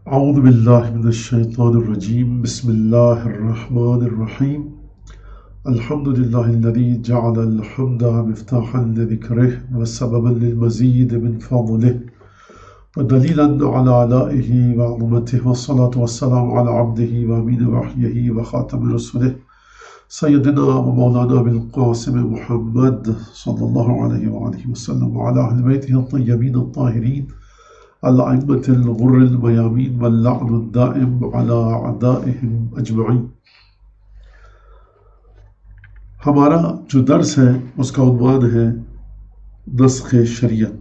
اعوذ باللہ من الشیطان الرجیم بسم اللہ الرحمن الرحیم الحمد للہ الذی جعل الحمد مفتاحا لذکرہ وسببا للمزید من فضلہ ودلیلا علی آلائہ وعظمتہ والصلاة والسلام علی عبدہ وامین وحیہ وخاتم رسولہ سیدنا و مولانا بالقاسم محمد صلی اللہ علیہ وآلہ وسلم وعلی اہل بیتہ الطیبین الطاہرین الائمة الغر المیامین واللعن الدائم على اعدائهم اجمعین۔ ہمارا جو درس ہے اس کا عنوان ہے نسخ شریعت،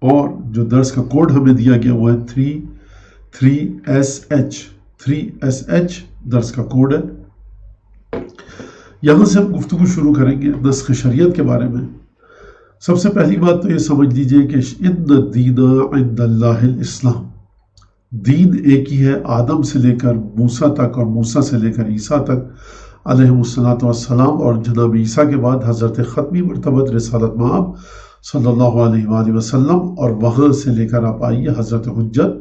اور جو درس کا کوڈ ہمیں دیا گیا وہ ہے 3SH درس کا کوڈ ہے۔ یہاں سے ہم گفتگو شروع کریں گے نسخ شریعت کے بارے میں۔ سب سے پہلی بات تو یہ سمجھ لیجئے کہ ان الدین عند اللہ الاسلام، دین ایک ہی ہے آدم سے لے کر موسیٰ تک اور موسیٰ سے لے کر عیسیٰ تک علیہ الصلوۃ والسلام، اور جناب عیسیٰ کے بعد حضرت ختمی مرتبہ رسالت مآب صلی اللہ علیہ وآلہ وسلم، اور وہاں سے لے کر آپ آئیے حضرت حجت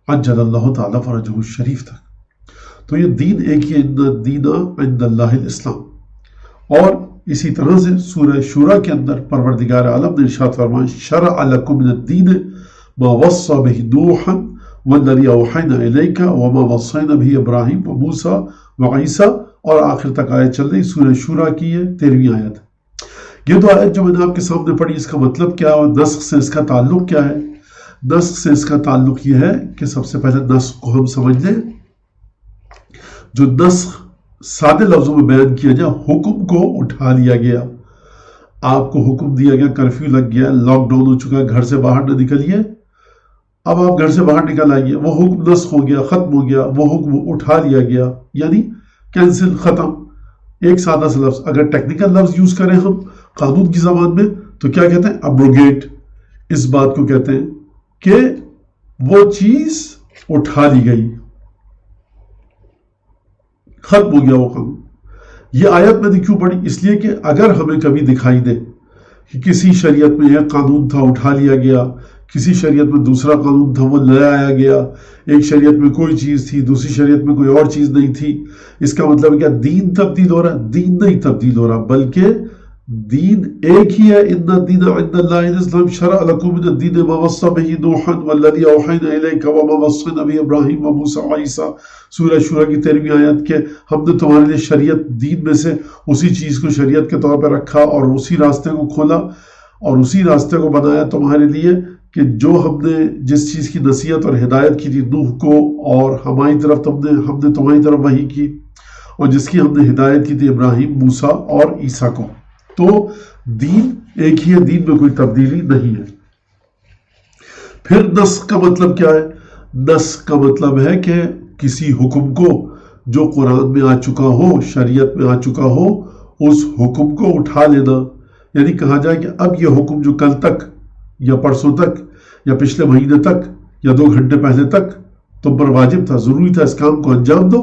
عجل اللہ تعالیٰ فرجہ الشریف تک۔ تو یہ دین ایک ہی، ان الدین عند اللہ الاسلام۔ اور اسی طرح سے سورہ شورى کے اندر پروردگار عالم نے ارشاد فرمایا شرع لکم من الدین ما وصى به نوحا والذی اوحینا الیک وما وصینا به ابراہیم وموسیٰ وعیسیٰ، اور آخر تک آیت چل رہی سورہ شورى کی ہے 13ویں آیت۔ یہ تو آیت جو میں نے آپ کے سامنے پڑھی، اس کا مطلب کیا ہے، نسخ سے اس کا تعلق کیا ہے؟ نسخ سے اس کا تعلق یہ ہے کہ سب سے پہلے نسخ کو ہم سمجھ لیں۔ جو نسخ سادے لفظوں میں بیان کیا جائے، حکم کو اٹھا لیا گیا، آپ کو حکم دیا گیا، کرفیو لگ گیا، لاک ڈاؤن ہو چکا، گھر سے باہر نہ نکلیے، اب آپ گھر سے باہر نکل آئیے، وہ حکم نسخ ہو گیا، ختم ہو گیا، وہ حکم اٹھا لیا گیا، یعنی کینسل، ختم۔ ایک سادہ سا لفظ، اگر ٹیکنیکل لفظ یوز کریں ہم قانون کی زبان میں تو کیا کہتے ہیں؟ ابروگیٹ۔ اس بات کو کہتے ہیں کہ وہ چیز اٹھا لی گئی، ختم ہو گیا وہ قانون۔ یہ آیت میں نے کیوں پڑھی؟ اس لیے کہ اگر ہمیں کبھی دکھائی دے کہ کسی شریعت میں ایک قانون تھا اٹھا لیا گیا، کسی شریعت میں دوسرا قانون تھا وہ لے آیا گیا، ایک شریعت میں کوئی چیز تھی دوسری شریعت میں کوئی اور چیز نہیں تھی، اس کا مطلب ہے کیا دین تبدیل ہو رہا ہے؟ دین نہیں تبدیل ہو رہا، بلکہ دین ایک ہی ہے۔ ان الدین عند اللہ الاسلام شرع لکم من الدین ما وصى به نوحا والذی اوحینا الیک وما وصینا به ابراہیم وموسیٰ وعیسیٰ، سورہ شورى کی 13ویں آیت کے ہم نے تمہارے لیے شریعت دین میں سے اسی چیز کو شریعت کے طور پہ رکھا اور اسی راستے کو کھولا اور اسی راستے کو بنایا تمہارے لیے کہ جو ہم نے جس چیز کی نصیحت اور ہدایت کی تھی نوح کو، اور ہماری طرف ہم نے تمہاری طرف وحی کی، اور جس کی ہم نے ہدایت کی تھی ابراہیم، موسیٰ اور عیسیٰ کو۔ تو دین ایک ہی ہے، دین میں کوئی تبدیلی نہیں ہے۔ پھر نسخ کا مطلب کیا ہے؟ نسخ کا مطلب ہے کہ کسی حکم کو جو قرآن میں آ چکا ہو، شریعت میں آ چکا ہو، اس حکم کو اٹھا لینا، یعنی کہا جائے کہ اب یہ حکم جو کل تک یا پرسوں تک یا پچھلے مہینے تک یا 2 گھنٹے پہلے تک تم پر واجب تھا، ضروری تھا اس کام کو انجام دو،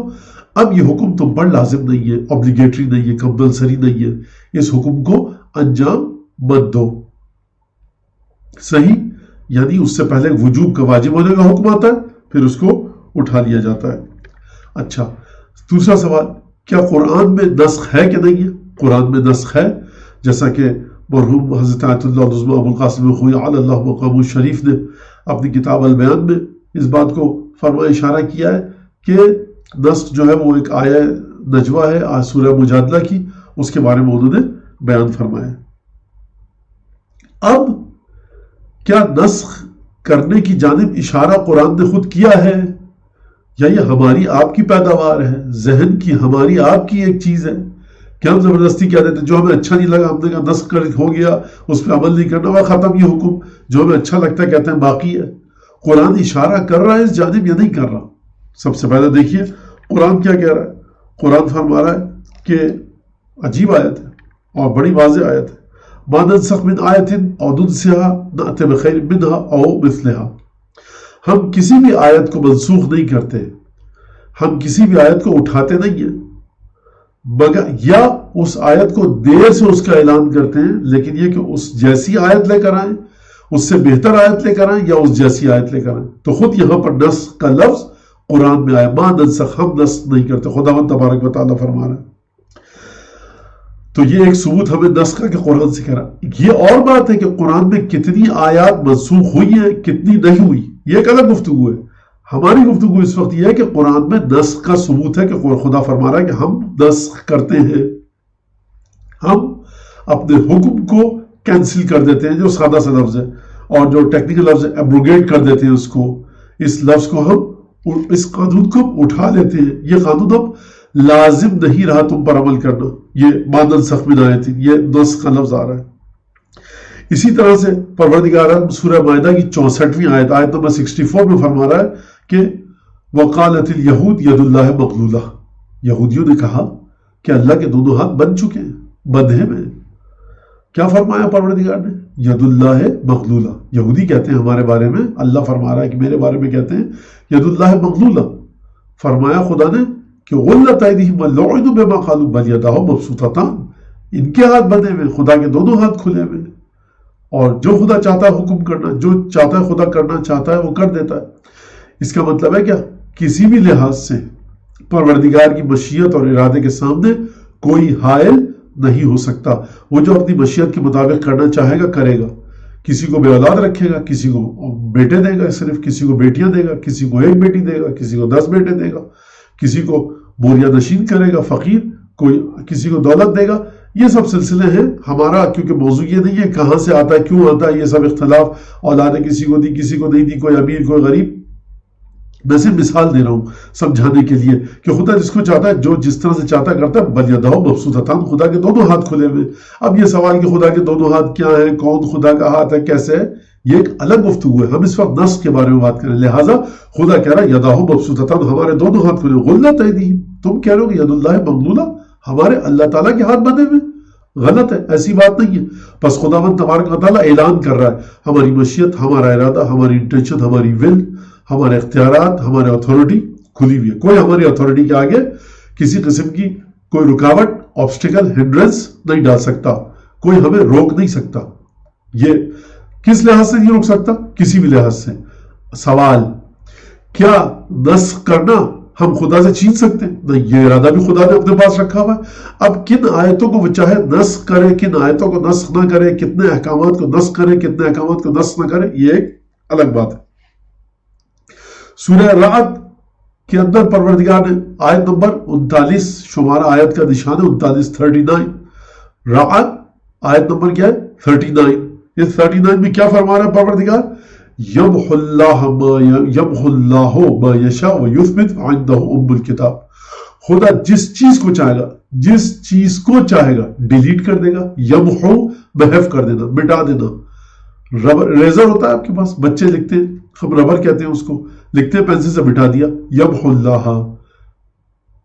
اب یہ حکم تم پر لازم نہیں ہے، اوبلیگیٹری نہیں ہے، کمپلسری نہیں ہے، اس حکم کو انجام مت دو۔ صحیح؟ یعنی اس سے پہلے وجوب کا واجب ہونے کا حکم آتا ہے، پھر اس کو اٹھا لیا جاتا ہے۔ اچھا، دوسرا سوال، کیا قرآن میں نسخ ہے کہ نہیں ہے؟ قرآن میں نسخ ہے، جیسا کہ مرحوم حضرت آیت اللہ العظمیٰ ابو القاسم خوئی علی اللہ مقام الشریف نے اپنی کتاب البیان میں اس بات کو فرمایا، اشارہ کیا ہے کہ نسخ جو ہے وہ ایک آیہ نجوہ ہے سورہ مجادلہ کی، اس کے بارے میں انہوں نے بیان فرمایا۔ اب کیا نسخ کرنے کی جانب اشارہ قرآن نے خود کیا ہے، یا یہ ہماری آپ کی پیداوار ہے، ذہن کی ہماری آپ کی ایک چیز ہے کہ ہم زبردستی کہہ دیتے جو ہمیں اچھا نہیں لگا ہم نے کہا نسخ ہو گیا, اس پہ عمل نہیں کرنا, وہ ختم یہ حکم. جو ہمیں اچھا لگتا ہے کہتے ہیں باقی ہے. قرآن اشارہ کر رہا ہے اس جانب یا نہیں کر رہا؟ سب سے پہلے دیکھیے قرآن کیا کہہ رہا ہے. قرآن فرما رہا ہے کہ عجیب آیت ہے اور بڑی واضح آیت ہے, ما ننسخ من آیت او ننسها نأتی بخیر منها او مثلها. ہم کسی بھی آیت کو منسوخ نہیں کرتے, ہم کسی بھی آیت کو اٹھاتے نہیں ہیں, مگر یا اس آیت کو دیر سے اس کا اعلان کرتے ہیں, لیکن یہ کہ اس جیسی آیت لے کر آئیں, اس سے بہتر آیت لے کر آئیں, یا اس جیسی آیت لے کر آئیں. تو خود یہاں پر نسخ کا لفظ قرآن میں آیا, ما ننسخ, ہم نسخ نہیں کرتے, خداوند تبارک و تعالیٰ فرما رہا ہے. تو یہ ایک ثبوت ہمیں نسخ کا کہ قرآن سے کہہ رہا. یہ اور بات ہے کہ قرآن میں کتنی آیات منسوخ ہوئی ہیں کتنی نہیں ہوئی, یہ ایک الگ گفتگو ہے. ہماری گفتگو اس وقت یہ ہے کہ قرآن میں نسخ کا ثبوت ہے کہ خدا فرما رہا ہے کہ ہم نسخ کرتے ہیں, ہم اپنے حکم کو کینسل کر دیتے ہیں, جو سادہ سا لفظ ہے, اور جو ٹیکنیکل لفظ ہے ایبروگیٹ کر دیتے ہیں اس کو, اس لفظ کو ہم اس قانون کو اٹھا لیتے ہیں. یہ قانون اب لازم نہیں رہا تم پر عمل کرنا, یہ ما ننسخ من آیت, یہ نسخ کا لفظ آ رہا ہے. اسی طرح سے پروردگار عالم سورہ مائدہ کی 64ویں آیت, آیت نمبر 64 میں فرما رہا ہے کہ وقالت الیہود ید اللہ مغلولہ. یہودیوں نے کہا کہ اللہ کے دونوں ہاتھ بن چکے ہیں, بندھے میں. کیا فرمایا پروردگار نے؟ ید اللہ مغلولہ. یہودی کہتے ہیں ہمارے بارے میں, اللہ فرما رہا ہے کہ میرے بارے میں کہتے ہیں ید اللہ مغلولہ. فرمایا خدا نے کہ غلت ایدیہم ولعنوا بما قالوا بل یداہ مبسوطتان, ان کے ہاتھ بندھے ہوئے, خدا کے دونوں ہاتھ کھلے ہوئے, اور جو خدا چاہتا ہے حکم کرنا, جو چاہتا ہے خدا کرنا چاہتا ہے وہ کر دیتا ہے. اس کا مطلب ہے کیا؟ کسی بھی لحاظ سے پروردگار کی مشیت اور ارادے کے سامنے کوئی حائل نہیں ہو سکتا. وہ جو اپنی مشیت کے مطابق کرنا چاہے گا کرے گا. کسی کو بے اولاد رکھے گا, کسی کو بیٹے دے گا, صرف کسی کو بیٹیاں دے گا, کسی کو ایک بیٹی دے گا, کسی کو 10 بیٹے دے گا, کسی کو بوریا نشین کرے گا فقیر, کوئی کسی کو دولت دے گا. یہ سب سلسلے ہیں. ہمارا کیونکہ موضوع یہ نہیں ہے کہاں سے آتا ہے کیوں آتا ہے, یہ سب اختلاف, اولادیں کسی کو دی کسی کو نہیں دی, کوئی امیر کوئی غریب. میں صرف مثال دے رہا ہوں سمجھانے کے لیے کہ خدا جس کو چاہتا ہے جو جس طرح سے چاہتا کرتا ہے. بل یداہ مبسوطتان, خدا کے دونوں ہاتھ کھلے ہوئے. اب یہ سوال کہ خدا کے دونوں ہاتھ کیا ہیں, کون خدا کا ہاتھ ہے, کیسے ہے, یہ ایک الگ گفتگو ہے. ہم اس وقت نسخ کے بارے میں بات کریں. لہٰذا خدا کہہ رہا ہے یداہ مبسوطتان, ہمارے دونوں ہاتھ کھلے. غلت ایدیہم, تم کہہ رہے ہو کہ ید اللہ مغلولہ, ہمارے اللہ تعالیٰ کے ہاتھ بندھے ہوئے. غلط ہے, ایسی بات نہیں ہے. بس خداوند تبارک و تعالیٰ اعلان کر رہا ہے ہماری مشیت, ہمارا ارادہ, ہماری انٹینشن, ہماری ول, ہمارے اختیارات, ہمارے اتھارٹی کھلی ہوئی ہے. کوئی ہماری اتھارٹی کے آگے کسی قسم کی کوئی رکاوٹ, آبسٹیکل, ہنڈرنس نہیں ڈال سکتا. کوئی ہمیں روک نہیں سکتا. یہ کس لحاظ سے نہیں روک سکتا؟ کسی بھی لحاظ سے. سوال, کیا نسخ کرنا ہم خدا سے چھین سکتے ہیں؟ نہیں, یہ ارادہ بھی خدا نے اپنے پاس رکھا ہوا ہے. اب کن آیتوں کو وہ چاہے نسخ کرے, کن آیتوں کو نسخ نہ کرے, کتنے احکامات کو نسخ کرے, کتنے احکامات کو نسخ نہ کرے, یہ ایک الگ بات ہے. سورہ رعد کے اندر پروردگار نے آیت نمبر 39, شمارہ آیت کا نشان ہے 39. رعد آیت نمبر کیا ہے؟ 39. اس 39 میں کیا فرما رہا ہے پروردگار؟ یمحو اللہ ما یشاء ویثبت عنده ام الکتاب. خدا جس چیز کو چاہے گا, جس چیز کو چاہے گا ڈیلیٹ کر دے گا. یمحو محو کر دینا, مٹا دینا. ربر ریزر ہوتا ہے آپ کے پاس, بچے لکھتے ہیں, ہم ربر کہتے ہیں اس کو, لکھتے ہیں پینسل سے, مٹا دیا. یمحو اللہ,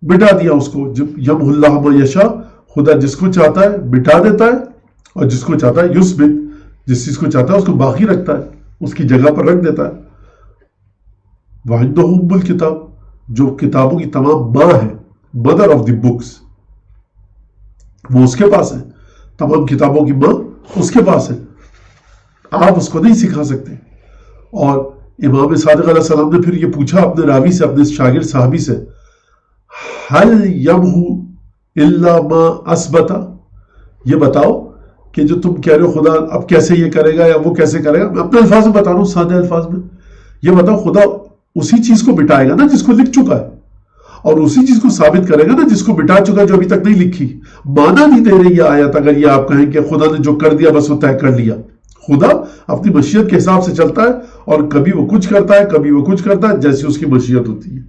مٹا دیا اس کو. یمحو اللہ ما یشاء, خدا جس کو چاہتا ہے مٹا دیتا ہے, اور جس کو چاہتا ہے یثبت, جس چیز کو چاہتا ہے اس کو باقی رکھتا ہے, اس کی جگہ پر رکھ دیتا ہے. وعنده ام الکتاب, جو کتابوں کی تمام ماں ہے, مدر آف دی بکس, وہ اس کے پاس ہے. تمام کتابوں کی ماں اس کے پاس ہے, آپ اس کو نہیں سکھا سکتے. اور امام صادق علیہ السلام نے پھر یہ پوچھا اپنے راوی سے, اپنے شاگرد صحابی سے, هل یمحو الا ما اثبت, یہ بتاؤ کہ جو تم کہہ رہے ہو خدا اب کیسے یہ کرے گا یا وہ کیسے کرے گا, میں اپنے الفاظ میں بتا رہا ہوں, سادہ الفاظ میں. یہ بتاؤ خدا اسی چیز کو مٹائے گا نا جس کو لکھ چکا ہے, اور اسی چیز کو ثابت کرے گا نا جس کو مٹا چکا ہے, جو ابھی تک نہیں لکھی. مانا نہیں دے رہی یہ آیت اگر یہ آپ کہیں کہ خدا نے جو کر دیا بس وہ طے کر لیا. خدا اپنی مشیت کے حساب سے چلتا ہے, اور کبھی وہ کچھ کرتا ہے, کبھی وہ کچھ کرتا ہے, جیسی اس کی مشیت ہوتی ہے.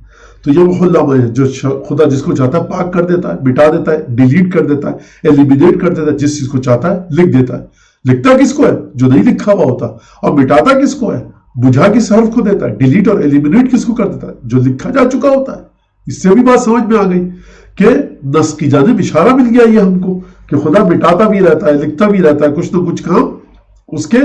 تو یہ محلہ ہے جو خدا جس کو چاہتا ہے پاک کر دیتا ہے, مٹا دیتا ہے, ڈیلیٹ کر دیتا ہے, ایلیمینیٹ کر دیتا ہے. جس چیز کو چاہتا ہے لکھ دیتا ہے. لکھتا کس کو ہے؟ جو نہیں لکھا ہوا ہوتا. اور مٹاتا کس کو ہے؟ بجھا کس حرف کو دیتا ہے. ڈیلیٹ اور ایلیمینیٹ کس کو کر دیتا ہے؟ جو لکھا جا چکا ہوتا ہے. اس سے بھی بات سمجھ میں آ گئی کہ نص کی جانب اشارہ مل گیا یہ ہم کو کہ خدا مٹاتا بھی رہتا ہے, لکھتا بھی رہتا ہے, کچھ نہ کچھ کام اس کے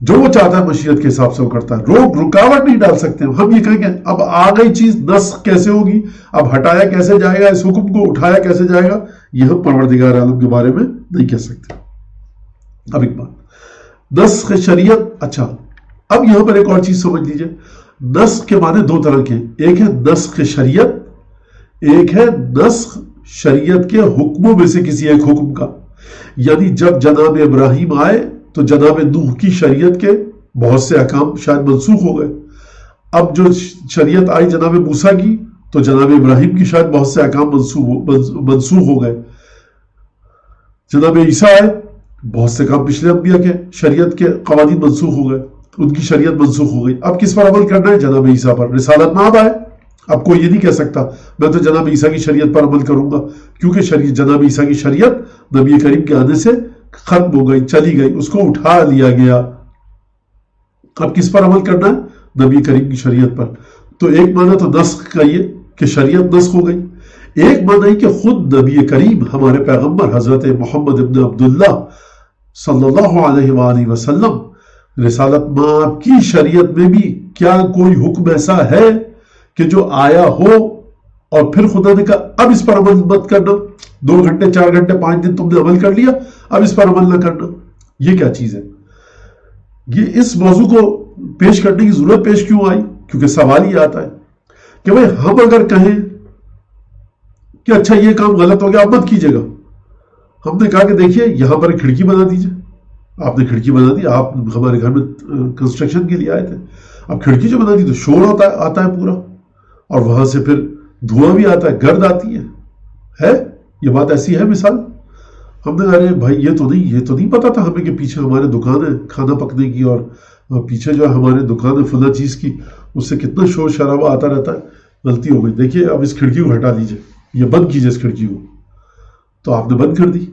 جو وہ چاہتا ہے مشیت کے حساب سے وہ کرتا ہے. رکاوٹ نہیں ڈال سکتے ہم. یہ کہیں گے اب آ گئی چیز نسخ کیسے ہوگی, اب ہٹایا کیسے جائے گا, اس حکم کو اٹھایا کیسے جائے گا, یہ ہم پروردگار عالم کے بارے میں نہیں کہہ سکتے. اب ایک بات, نسخ شریعت. اچھا اب یہاں پر ایک اور چیز سمجھ لیجئے. نسخ کے معنی دو طرح کے ہیں. ایک ہے نسخ شریعت, ایک ہے نسخ شریعت کے حکموں میں سے کسی ایک حکم کا. یعنی جب جناب ابراہیم آئے تو جناب نوح کی شریعت کے بہت سے احکام شاید منسوخ ہو گئے. اب جو شریعت آئی جناب موسیٰ کی تو جناب ابراہیم کی شاید بہت سے احکام منسوخ ہو گئے. جناب عیسیٰ آئے, بہت سے کام پچھلے انبیاء کے شریعت کے قوانین منسوخ ہو گئے, ان کی شریعت منسوخ ہو گئی. اب کس پر عمل کرنا ہے؟ جناب عیسیٰ پر. رسالت مآب آئے, اب کوئی یہ نہیں کہہ سکتا میں تو جناب عیسیٰ کی شریعت پر عمل کروں گا, کیونکہ جناب عیسیٰ کی شریعت نبی کریم کے آنے سے ختم ہو گئی, چلی گئی, اس کو اٹھا لیا گیا. اب کس پر عمل کرنا ہے؟ نبی کریم کی شریعت پر. تو ایک معنی تو نسخ کا یہ کہ شریعت نسخ ہو گئی. ایک معنی کہ خود نبی کریم ہمارے پیغمبر حضرت محمد ابن عبداللہ صلی اللہ علیہ وآلہ وسلم رسالت مآب کی شریعت میں بھی کیا کوئی حکم ایسا ہے کہ جو آیا ہو اور پھر خدا نے کہا اب اس پر عمل مت کرنا, 2 گھنٹے 4 گھنٹے 5 دن تم نے عمل کر لیا, اب اس پر عمل نہ کرنا. یہ کیا چیز ہے؟ یہ اس موضوع کو پیش کرنے کی ضرورت پیش کیوں آئی؟ کیونکہ سوال یہ آتا ہے کہ بھئی ہم اگر کہیں کہ اچھا یہ کام غلط ہو گیا آپ مت کیجئے گا. ہم نے کہا کہ دیکھیے یہاں پر کھڑکی بنا دیجئے. آپ نے کھڑکی بنا دی, آپ ہمارے گھر میں کنسٹرکشن کے لیے آئے تھے, اب کھڑکی جو بنا دی تو شور آتا ہے پورا, اور وہاں سے پھر دھواں بھی آتا ہے, گرد آتی ہے یہ بات ایسی ہے مثال. ہم نے کہا بھائی یہ تو نہیں پتا تھا ہمیں کہ پیچھے ہمارے دکان ہے کھانا پکنے کی, اور پیچھے جو ہے ہمارے دکان ہے فلاں چیز کی, اس سے کتنا شور شرابہ آتا رہتا ہے. غلطی ہو گئی, دیکھیے اب اس کھڑکی کو ہٹا دیجئے, یہ بند کیجئے اس کھڑکی کو. تو آپ نے بند کر دی.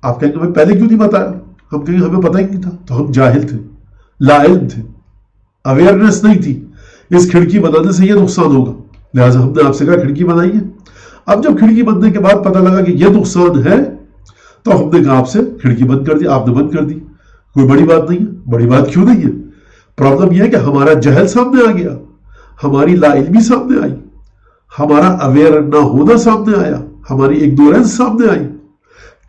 آپ کہیں گے ہمیں پہلے کیوں نہیں بتایا؟ ہم کہیں گے ہمیں پتہ ہی نہیں تھا, تو ہم جاہل تھے, لا علم تھے, اویئرنیس نہیں تھی. اس کھڑکی بنانے سے یہ نقصان ہوگا, لہٰذا ہم نے آپ سے کہا کھڑکی بنائیے. اب جب کھڑکی بننے کے بعد پتہ لگا کہ یہ نقصان ہے تو ہم نے کہا آپ سے کھڑکی بند کر دی, آپ نے بند کر دی. کوئی بڑی بات نہیں ہے. بڑی بات کیوں نہیں ہے؟ پرابلم یہ ہے کہ ہمارا جہل سامنے آ گیا, ہماری لا علمی سامنے آئی, ہمارا اویئر نہ ہونا سامنے آیا, ہماری اگنورنس سامنے آئی.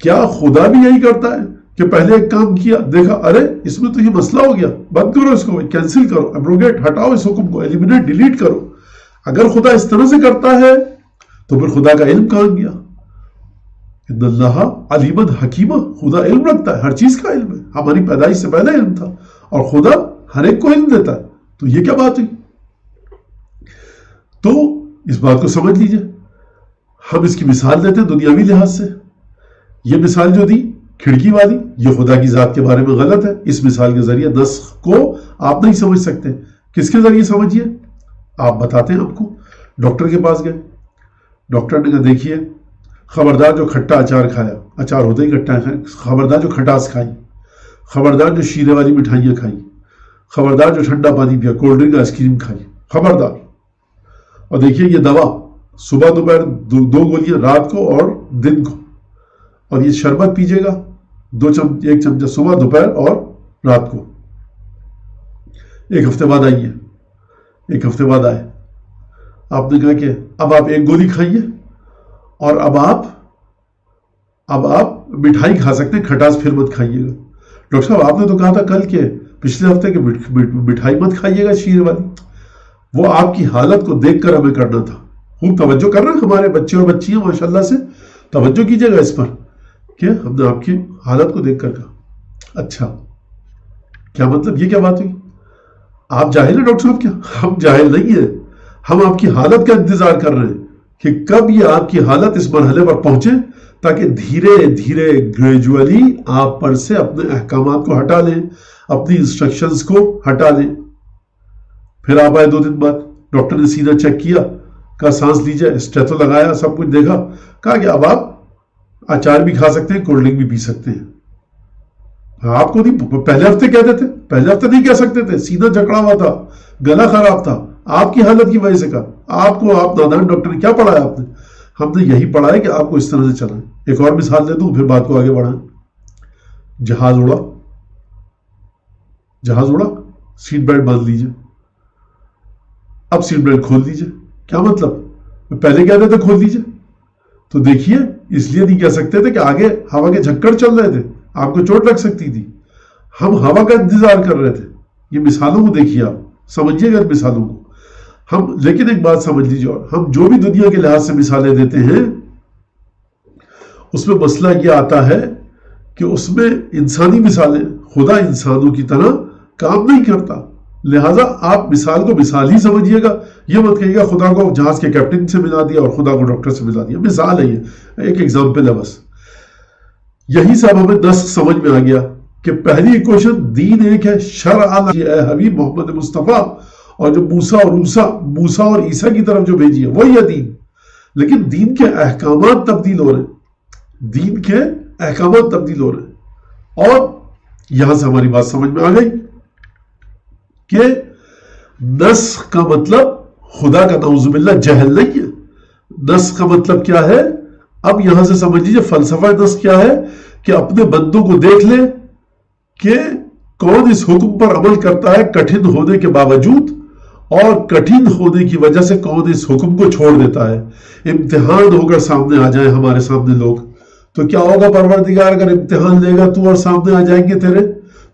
کیا خدا بھی یہی کرتا ہے کہ پہلے ایک کام کیا, دیکھا ارے اس میں تو یہ مسئلہ ہو گیا, بند کرو اس کو, کینسل کرو, ایبروگیٹ, ہٹاؤ اس حکم کو, ایلیمینیٹ, ڈیلیٹ کرو. اگر خدا اس طرح سے کرتا ہے تو پھر خدا کا علم کہاں گیا؟ ان اللہ علیمًا حکیمہ, خدا علم رکھتا ہے, ہر چیز کا علم ہے. ہماری پیدائش سے پہلے علم تھا, اور خدا ہر ایک کو علم دیتا ہے. تو یہ کیا بات ہوئی؟ تو اس بات کو سمجھ لیجئے. ہم اس کی مثال دیتے ہیں دنیاوی لحاظ سے. یہ مثال جو دی کھڑکی والی, یہ خدا کی ذات کے بارے میں غلط ہے. اس مثال کے ذریعے نسخ کو آپ نہیں سمجھ سکتے. کس کے ذریعے سمجھیے؟ آپ بتاتے ہیں. آپ کو ڈاکٹر کے پاس گئے, ڈاکٹر نے کہا دیکھیے خبردار جو کھٹا اچار کھایا, اچار ہوتا ہی کھٹا ہے, خبردار جو کھٹاس کھائی, خبردار جو شیرے والی مٹھائیاں کھائی, خبردار جو ٹھنڈا پانی پیا, کولڈ ڈرنک آئس کریم کھائی, خبردار. اور دیکھیے یہ دوا صبح دوپہر 2 گولیاں رات کو اور دن کو, اور یہ شربت پیجیے گا 1 چمچہ صبح دوپہر اور رات کو. 1 ہفتے بعد آئیے, 1 ہفتے بعد آئے. آپ نے کہا کہ اب آپ 1 گولی کھائیے, اور اب آپ مٹھائی کھا سکتے ہیں, کھٹاس پھر مت کھائیے گا. ڈاکٹر صاحب آپ نے تو کہا تھا کل کے پچھلے ہفتے کہ مٹھائی مت کھائیے گا شیرے والی. وہ آپ کی حالت کو دیکھ کر ہمیں کرنا تھا. خوب توجہ کر رہے ہیں ہمارے بچے اور بچیاں ماشاءاللہ سے, توجہ کیجیے گا اس پر کہ ہم نے آپ کی حالت کو دیکھ کر کہا. اچھا کیا مطلب, یہ کیا بات ہوئی؟ آپ جاہل ہیں ڈاکٹر صاحب؟ کیا ہم جاہل نہیں ہیں, ہم آپ کی حالت کا انتظار کر رہے ہیں کہ کب یہ آپ کی حالت اس مرحلے پر پہنچے تاکہ دھیرے دھیرے گریجولی آپ پر سے اپنے احکامات کو ہٹا لیں, اپنی انسٹرکشنز کو ہٹا لیں. پھر آپ آئے 2 دن بعد, ڈاکٹر نے سینہ چیک کیا کہا سانس لیجیے، اسٹیتھو لگایا، سب کچھ دیکھا، کہا کہ اب آپ اچار بھی کھا سکتے ہیں، کولڈ ڈرنک بھی پی سکتے ہیں۔ آپ کو نہیں، پہلے ہفتے کہتے تھے، پہلے ہفتے نہیں کہہ سکتے تھے، سینہ جکڑا ہوا تھا، گلا خراب تھا، آپ کی حالت کی وجہ سے کہا۔ آپ کو آپ نادان ڈاکٹر نے کیا پڑھایا؟ آپ نے، ہم نے یہی پڑھا ہے کہ آپ کو اس طرح سے چلائیں۔ ایک اور مثال دے دوں پھر بات کو آگے بڑھائیں۔ جہاز اڑا، جہاز اڑا، سیٹ بیلٹ باندھ لیجیے، اب سیٹ بیلٹ کھول دیجیے۔ کیا مطلب؟ پہلے کہتے تھے کھول دیجیے، تو دیکھیے اس لیے نہیں کہہ سکتے تھے کہ آگے ہوا کے جھکڑ چل رہے تھے، آپ کو چوٹ لگ سکتی تھی، ہم ہوا کا انتظار کر رہے تھے۔ یہ مثالوں کو دیکھیے، آپ سمجھیے گا مثالوں کو ہم۔ لیکن ایک بات سمجھ لیجیے، اور ہم جو بھی دنیا کے لحاظ سے مثالیں دیتے ہیں اس میں مسئلہ یہ آتا ہے کہ اس میں انسانی مثالیں، خدا انسانوں کی طرح کام نہیں کرتا، لہٰذا آپ مثال کو مثال ہی سمجھیے گا۔ یہ مت کہیے گا خدا کو جہاز کے کیپٹن سے ملا دیا اور خدا کو ڈاکٹر سے ملا دیا، مثال ہے، یہ ایک ایگزامپل ہے بس۔ یہی سب ہمیں 10 سمجھ میں آ گیا کہ پہلی ایکویشن دین ایک ہے، شرع اے حبیب محمد مصطفیٰ، اور جو موسیٰ اور عیسیٰ کی طرف جو بھیجی ہے وہی ہے دین، لیکن دین کے احکامات تبدیل ہو رہے ہیں، دین کے احکامات تبدیل ہو رہے ہیں۔ اور یہاں سے ہماری بات سمجھ میں آ گئی کہ نسخ کا مطلب خدا کا نعوذ باللہ جہل نہیں ہے۔ نسخ کا مطلب کیا ہے؟ اب یہاں سے سمجھ لیجیے فلسفہ نسخ کیا ہے کہ اپنے بندوں کو دیکھ لے کہ کون اس حکم پر عمل کرتا ہے کٹھن ہونے کے باوجود، اور کٹھن ہونے کی وجہ سے کون اس حکم کو چھوڑ دیتا ہے۔ امتحان ہو کر سامنے آ جائیں ہمارے سامنے لوگ تو کیا ہوگا؟ پروردگار اگر امتحان لے گا تو اور سامنے آ جائیں گے تیرے،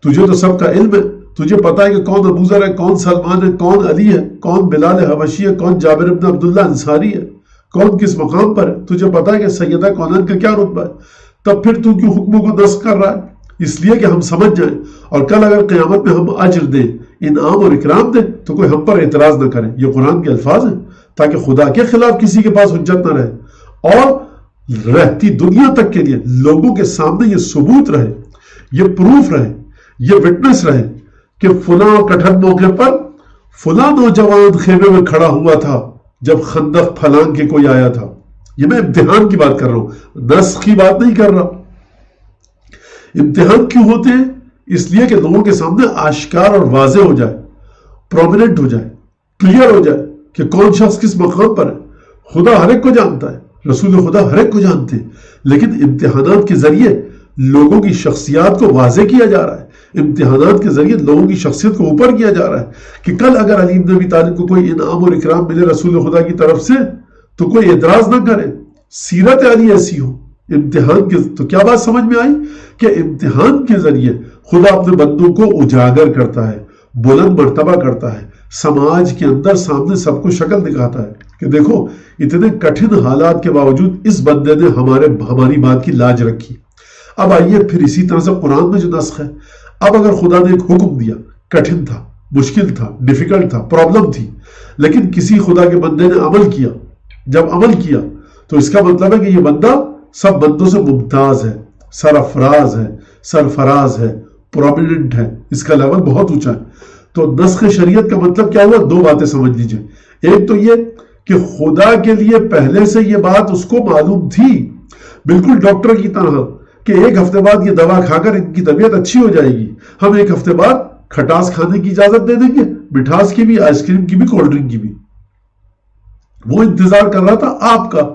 تجھے تو سب کا علم ہے، تجھے پتا ہے کہ کون ابو ذر ہے، کون سلمان ہے، کون علی ہے، کون بلال حبشی ہے، کون جابر بن عبداللہ انصاری ہے، کون کس مقام پر ہے، تجھے پتا ہے کہ سیدہ کونین کا کیا رتبہ ہے، تب پھر تو کیوں حکموں کو نسخ کر رہا ہے؟ اس لیے کہ ہم سمجھ جائیں، اور کل اگر قیامت میں ہم اجر دیں، انعام اور اکرام دیں تو کوئی ہم پر اعتراض نہ کرے۔ یہ قرآن کے الفاظ ہیں تاکہ خدا کے خلاف کسی کے پاس حجت نہ رہے، اور رہتی دنیا تک کے لیے لوگوں کے سامنے یہ ثبوت رہے، یہ پروف رہے، یہ وٹنس رہے کہ فلاں کٹھن موقع پر فلاں نوجوان خیمے میں کھڑا ہوا تھا جب خندق پھلانگ کے کوئی آیا تھا۔ یہ میں امتحان کی بات کر رہا ہوں، نسخ کی بات نہیں کر رہا۔ امتحان کیوں ہوتے ہیں؟ اس لیے کہ لوگوں کے سامنے آشکار اور واضح ہو جائے، پرومیننٹ ہو جائے، کلیئر ہو جائے کہ کون شخص کس مقام پر ہے۔ خدا ہر ایک کو جانتا ہے، رسول خدا ہر ایک کو جانتے ہیں، لیکن امتحانات کے ذریعے لوگوں کی شخصیات کو واضح کیا جا رہا ہے، امتحانات کے ذریعے لوگوں کی شخصیت کو اوپر کیا جا رہا ہے کہ کل اگر علی بن ابی طالب کو کوئی انعام اور اکرام ملے رسول خدا کی طرف سے تو کوئی اعتراض نہ کرے، سیرت علی ایسی ہو۔ امتحان کے تو کیا بات سمجھ میں آئی کہ امتحان کے ذریعے خدا اپنے بندوں کو اجاگر کرتا ہے، بلند مرتبہ کرتا ہے، سماج کے اندر سامنے سب کو شکل دکھاتا ہے کہ دیکھو اتنے کٹھن حالات کے باوجود اس بندے نے ہماری بات کی لاج رکھی۔ اب آئیے پھر اسی طرح سے قرآن میں جو نسخ ہے، اب اگر خدا نے ایک حکم دیا، کٹھن تھا، مشکل تھا، ڈیفیکلٹ تھا، پرابلم تھی، لیکن کسی خدا کے بندے نے عمل کیا، جب عمل کیا تو اس کا مطلب ہے کہ یہ بندہ سب بندوں سے ممتاز ہے، سرفراز ہے، سرفراز ہے، پرومیننٹ ہے، اس کا لیول بہت اونچا ہے۔ تو نسخ شریعت کا مطلب کیا ہوا؟ 2 باتیں سمجھ لیجئے۔ ایک تو یہ کہ خدا کے لیے پہلے سے یہ بات اس کو معلوم تھی، بالکل ڈاکٹر کی طرح کہ ایک ہفتے بعد یہ دوا کھا کر ان کی طبیعت اچھی ہو جائے گی، ہم ایک ہفتے بعد کھٹاس کھانے کی اجازت دے دیں گے، مٹھاس کی بھی، آئس کریم کی بھی، کولڈ ڈرنک کی بھی۔ وہ انتظار کر رہا تھا آپ کا،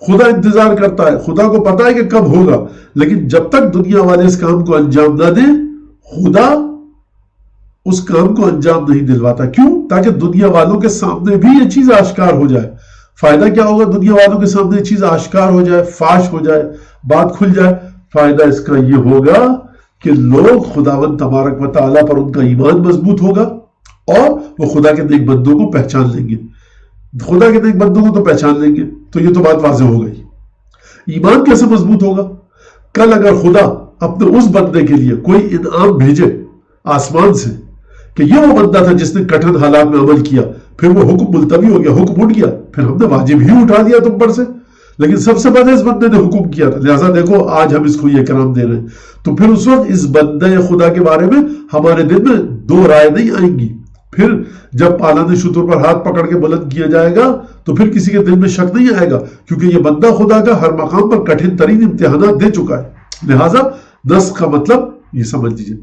خدا انتظار کرتا ہے، خدا کو پتا ہے کہ کب ہوگا، لیکن جب تک دنیا والے اس کام کو انجام نہ دیں خدا اس کام کو انجام نہیں دلواتا۔ کیوں؟ تاکہ دنیا والوں کے سامنے بھی یہ چیز آشکار ہو جائے۔ فائدہ کیا ہوگا؟ دنیا والوں کے سامنے یہ چیز آشکار ہو جائے، فاش ہو جائے، بات کھل جائے۔ فائدہ اس کا یہ ہوگا کہ لوگ خداوند تبارک و تعالیٰ پر ان کا ایمان مضبوط ہوگا اور وہ خدا کے نیک بندوں کو پہچان لیں گے۔ خدا کے نیک بندوں کو تو پہچان لیں گے تو یہ تو بات واضح ہو گئی۔ ایمان کیسے مضبوط ہوگا؟ کل اگر خدا اپنے اس بندے کے لیے کوئی انعام بھیجے آسمان سے کہ یہ وہ بندہ تھا جس نے کٹھن حالات میں عمل کیا، پھر وہ حکم ملتوی ہو گیا، حکم اٹھ گیا، پھر ہم نے واجب ہی اٹھا دیا تم پر سے، لیکن سب سے پہلے اس بندے نے حکم کیا تھا، لہٰذا دیکھو آج ہم اس کو یہ کرام دے رہے ہیں۔ تو پھر اس وقت اس بندے خدا کے بارے میں ہمارے دل میں 2 رائے نہیں آئیں گی، پھر جب پالان شتر پر ہاتھ پکڑ کے بلند کیا جائے گا تو پھر کسی کے دل میں شک نہیں آئے گا، کیونکہ یہ بندہ خدا کا ہر مقام پر کٹھن ترین امتحانات دے چکا ہے۔ لہٰذا نسخ کا مطلب یہ سمجھ لیجیے۔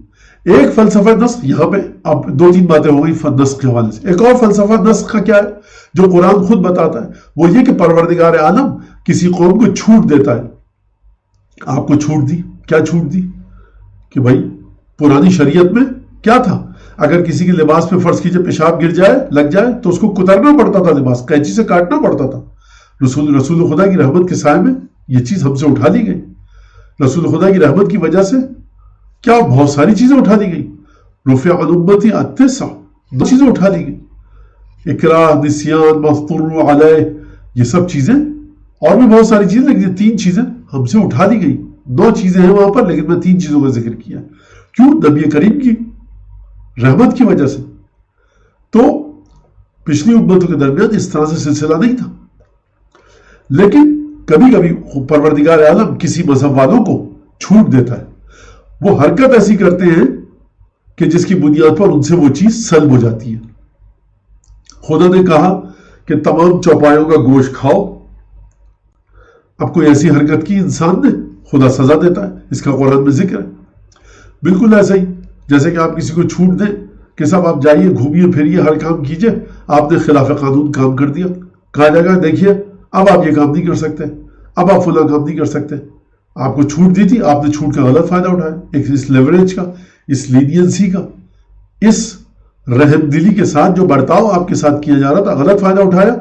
ایک فلسفہ نسخ، یہاں پہ اب 2-3 باتیں ہو گئی نسخ کے حوالے سے۔ ایک اور فلسفہ نسخ کا کیا ہے جو قرآن خود بتاتا ہے، وہ یہ کہ پروردگار عالم کسی قوم کو چھوٹ دیتا ہے۔ آپ کو چھوٹ دی، کیا چھوٹ دی؟ کہ بھائی پرانی شریعت میں کیا تھا، اگر کسی کے لباس پہ فرض کیجئے پیشاب گر جائے، لگ جائے، تو اس کو کترنا پڑتا تھا، لباس قینچی سے کاٹنا پڑتا تھا۔ رسول خدا کی رحمت کے سائے میں یہ چیز ہم سے اٹھا لی گئی۔ رسول خدا کی رحمت کی وجہ سے کیا بہت ساری چیزیں اٹھا لی گئی۔ رفع عن امتی التسع، 2 چیزیں اٹھا لی گئی، اکراہ، نسیان، مضطر علیہ، یہ سب چیزیں، اور بھی بہت ساری چیزیں، لیکن 3 چیزیں ہم سے اٹھا لی گئی۔ 2 چیزیں ہیں وہاں پر، لیکن میں 3 چیزوں کا ذکر کیا۔ کیوں؟ نبی کریم کی رحمت کی وجہ سے۔ تو پچھلی امتوں کے درمیان اس طرح سے سلسلہ نہیں تھا، لیکن کبھی کبھی پروردگار عالم کسی مذہب والوں کو چھوٹ دیتا ہے، وہ حرکت ایسی کرتے ہیں کہ جس کی بنیاد پر ان سے وہ چیز سلب ہو جاتی ہے۔ خدا نے کہا کہ تمام چوپایوں کا گوشت کھاؤ، اب کوئی ایسی حرکت کی انسان نے، خدا سزا دیتا ہے، اس کا قرآن میں ذکر ہے۔ بالکل ایسا ہی جیسے کہ آپ کسی کو چھوٹ دیں کہ صاحب آپ جائیے، گھومیے پھریے، ہر کام کیجئے، آپ نے خلاف قانون کام کر دیا، کہا جائے گا دیکھیے اب آپ یہ کام نہیں کر سکتے، اب آپ فلاں کام نہیں کر سکتے۔ آپ کو چھوٹ دی تھی، آپ نے چھوٹ کا غلط فائدہ اٹھایا، ایک اس لیوریج کا، اس لینینسی کا، اس رحم دلی کے ساتھ جو برتاؤ آپ کے ساتھ کیا جا رہا تھا، غلط فائدہ اٹھایا،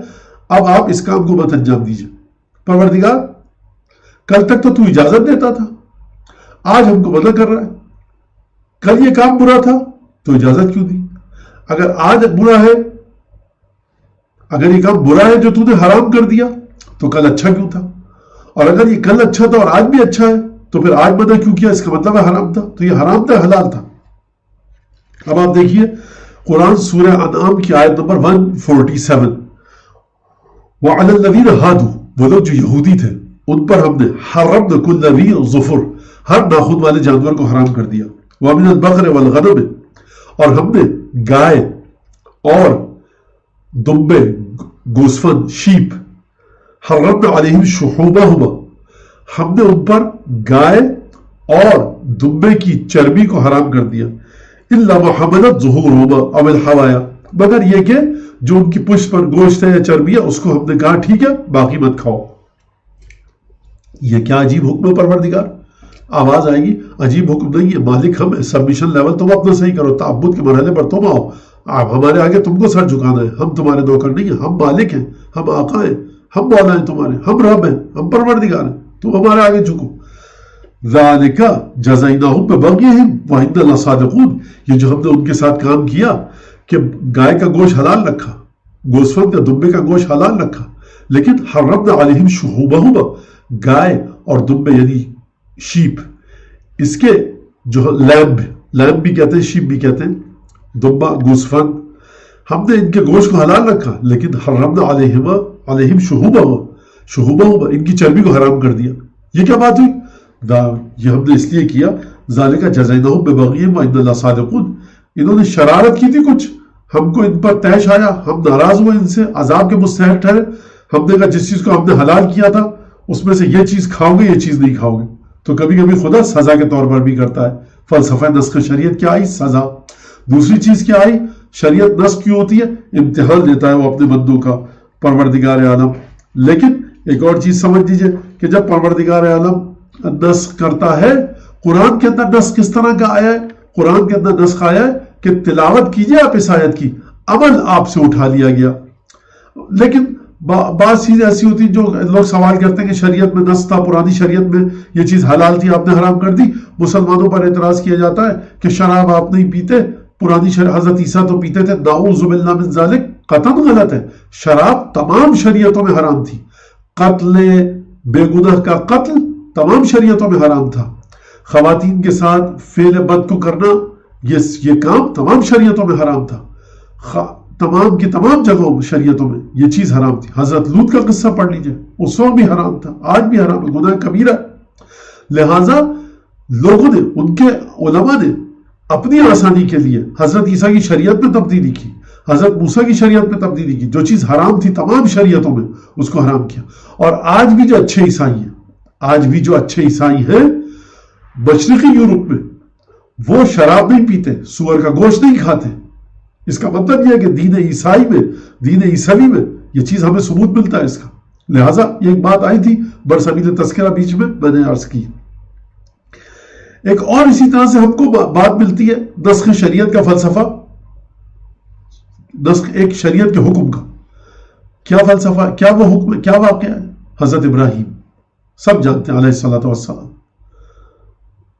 اب آپ اس کام کو مت انجام دیجئے۔ پروردگار کل تک تو اجازت دیتا تھا، آج ہم کو منع کر رہا ہے۔ کل یہ کام برا تھا تو اجازت کیوں دی؟ اگر آج برا ہے، اگر یہ کام برا ہے جو تو نے حرام کر دیا، تو کل اچھا کیوں تھا؟ اور اگر یہ کل اچھا تھا اور آج بھی اچھا ہے تو پھر آج منع کیوں کیا؟ اس کا مطلب ہے حرام تھا، تو یہ حرام تھا، حلال تھا۔ اب آپ دیکھیے قرآن سورہ انعام کی آیت نمبر 147، وَعَلَى الَّذِينَ هَادُوا، وہ لوگ جو یہودی تھے ان پر ہم نے حرمنا کل ذی ظفر، ہر ناخن والے جانور کو حرام کر دیا، وَمِنَ الْبَقْرِ وَالْغَنَمِ، اور ہم نے گائے اور دمبے، گوسفند، شیپ، حرمنا علیہم شحومہما، ہم نے ان پر گائے اور دمبے کی چربی کو حرام کر دیا، الا ما حملت ظہورہما او الحوایا، مگر یہ کہ جو ان کی پشت پر گوشت ہے یا چربی ہے اس کو ہم نے کہا ٹھیک ہے باقی مت کھاؤ۔ یہ کیا عجیب حکم ہے پروردگار؟ آواز آئے گی عجیب حکم نہیں ہے، مالک ہم ہے، سبمیشن لیول تم اپنا صحیح کرو، تعبد کے مرحلے پر تم آؤ، آپ ہمارے آگے تم کو سر جھکانا ہے، ہم تمہارے نوکر نہیں ہیں، ہم مالک ہیں، ہم آقا ہیں، ہم مولا ہیں تمہارے، ہم رب ہیں، ہم پروردگار ہیں، تم ہمارے آگے جھکو۔ ذالک جزیناہم ببغیہم وإنا لصادقون، یہ جو ہم نے ان کے ساتھ کام کیا کہ گائے کا گوشت حلال رکھا، گوسفند کا دمبے کا گوشت حلال رکھا، لیکن حرمنا علیہم شحومہما، گائے اور دمبے یعنی شیپ، اس کے جو لیمب بھی کہتے ہیں، شیپ بھی کہتے ہیں، دمبا، گوسفند، ہم نے ان کے گوشت کو حلال رکھا، لیکن حرمنا علیہم شحومہما، ان کی چربی کو حرام کر دیا۔ یہ کیا بات ہوئی؟ یہ ہم نے اس لیے کیا، ذالک جزیناہم ببغیہم وإنا لصادقون، انہوں نے شرارت کی تھی کچھ، ہم کو ان پر طیش آیا، ہم ناراض ہوئے ان سے، عذاب کے مستحق ٹھہرے، ہم نے کہا جس چیز کو ہم نے حلال کیا تھا اس میں سے یہ چیز کھاؤ گے، یہ چیز نہیں کھاؤ گے۔ تو کبھی کبھی خدا سزا کے طور پر بھی کرتا ہے۔ فلسفہ نسخ شریعت کیا آئی؟ سزا۔ دوسری چیز کیا آئی؟ شریعت نسخ کیوں ہوتی ہے؟ امتحان لیتا ہے وہ اپنے بندوں کا پروردگار عالم۔ لیکن ایک اور چیز سمجھ لیجئے کہ جب پروردگار عالم نسخ کرتا ہے، قرآن کے اندر نسخ کس طرح کا آیا ہے؟ قرآن کے اندر نسخ آیا ہے کہ تلاوت کیجئے آپ اس آیت کی، عمل آپ سے اٹھا لیا گیا۔ لیکن بعض چیزیں ایسی ہوتی ہیں جو لوگ سوال کرتے ہیں کہ شریعت میں نسخ تھا، پرانی شریعت میں یہ چیز حلال تھی، آپ نے حرام کر دی۔ مسلمانوں پر اعتراض کیا جاتا ہے کہ شراب آپ نہیں پیتے، پرانی حضرت عیسیٰ تو پیتے تھے، نعوذ باللہ من ذالک، قطعاً غلط ہے۔ شراب تمام شریعتوں میں حرام تھی، قتل بے گناہ کا قتل تمام شریعتوں میں حرام تھا، خواتین کے ساتھ فعل بد کو کرنا یہ کام تمام شریعتوں میں حرام تھا، تمام کی تمام جگہوں شریعتوں میں یہ چیز حرام تھی۔ حضرت لوط کا قصہ پڑھ لیجئے، اس وقت بھی حرام تھا، آج بھی حرام ہے، گناہ کبیرہ۔ لہٰذا لوگوں نے، ان کے علماء نے اپنی آسانی کے لیے حضرت عیسیٰ کی شریعت میں تبدیلی کی، حضرت موسیٰ کی شریعت میں تبدیلی کی، جو چیز حرام تھی تمام شریعتوں میں اس کو حرام کیا۔ اور آج بھی جو اچھے عیسائی ہیں مشرقی یورپ میں، وہ شراب نہیں پیتے، سور کا گوشت نہیں کھاتے۔ اس کا مطلب یہ ہے کہ دین عیسوی میں یہ چیز ہمیں ثبوت ملتا ہے اس کا۔ لہٰذا یہ ایک بات آئی تھی برسبیل تذکرہ بیچ میں نے عرض کی۔ ایک اور اسی طرح سے ہم کو بات ملتی ہے نسخ شریعت کا فلسفہ، نسخ ایک شریعت کے حکم کا کیا فلسفہ، کیا وہ حکم، کیا واقعہ ہے؟ حضرت ابراہیم سب جانتے ہیں علیہ الصلوۃ والسلام،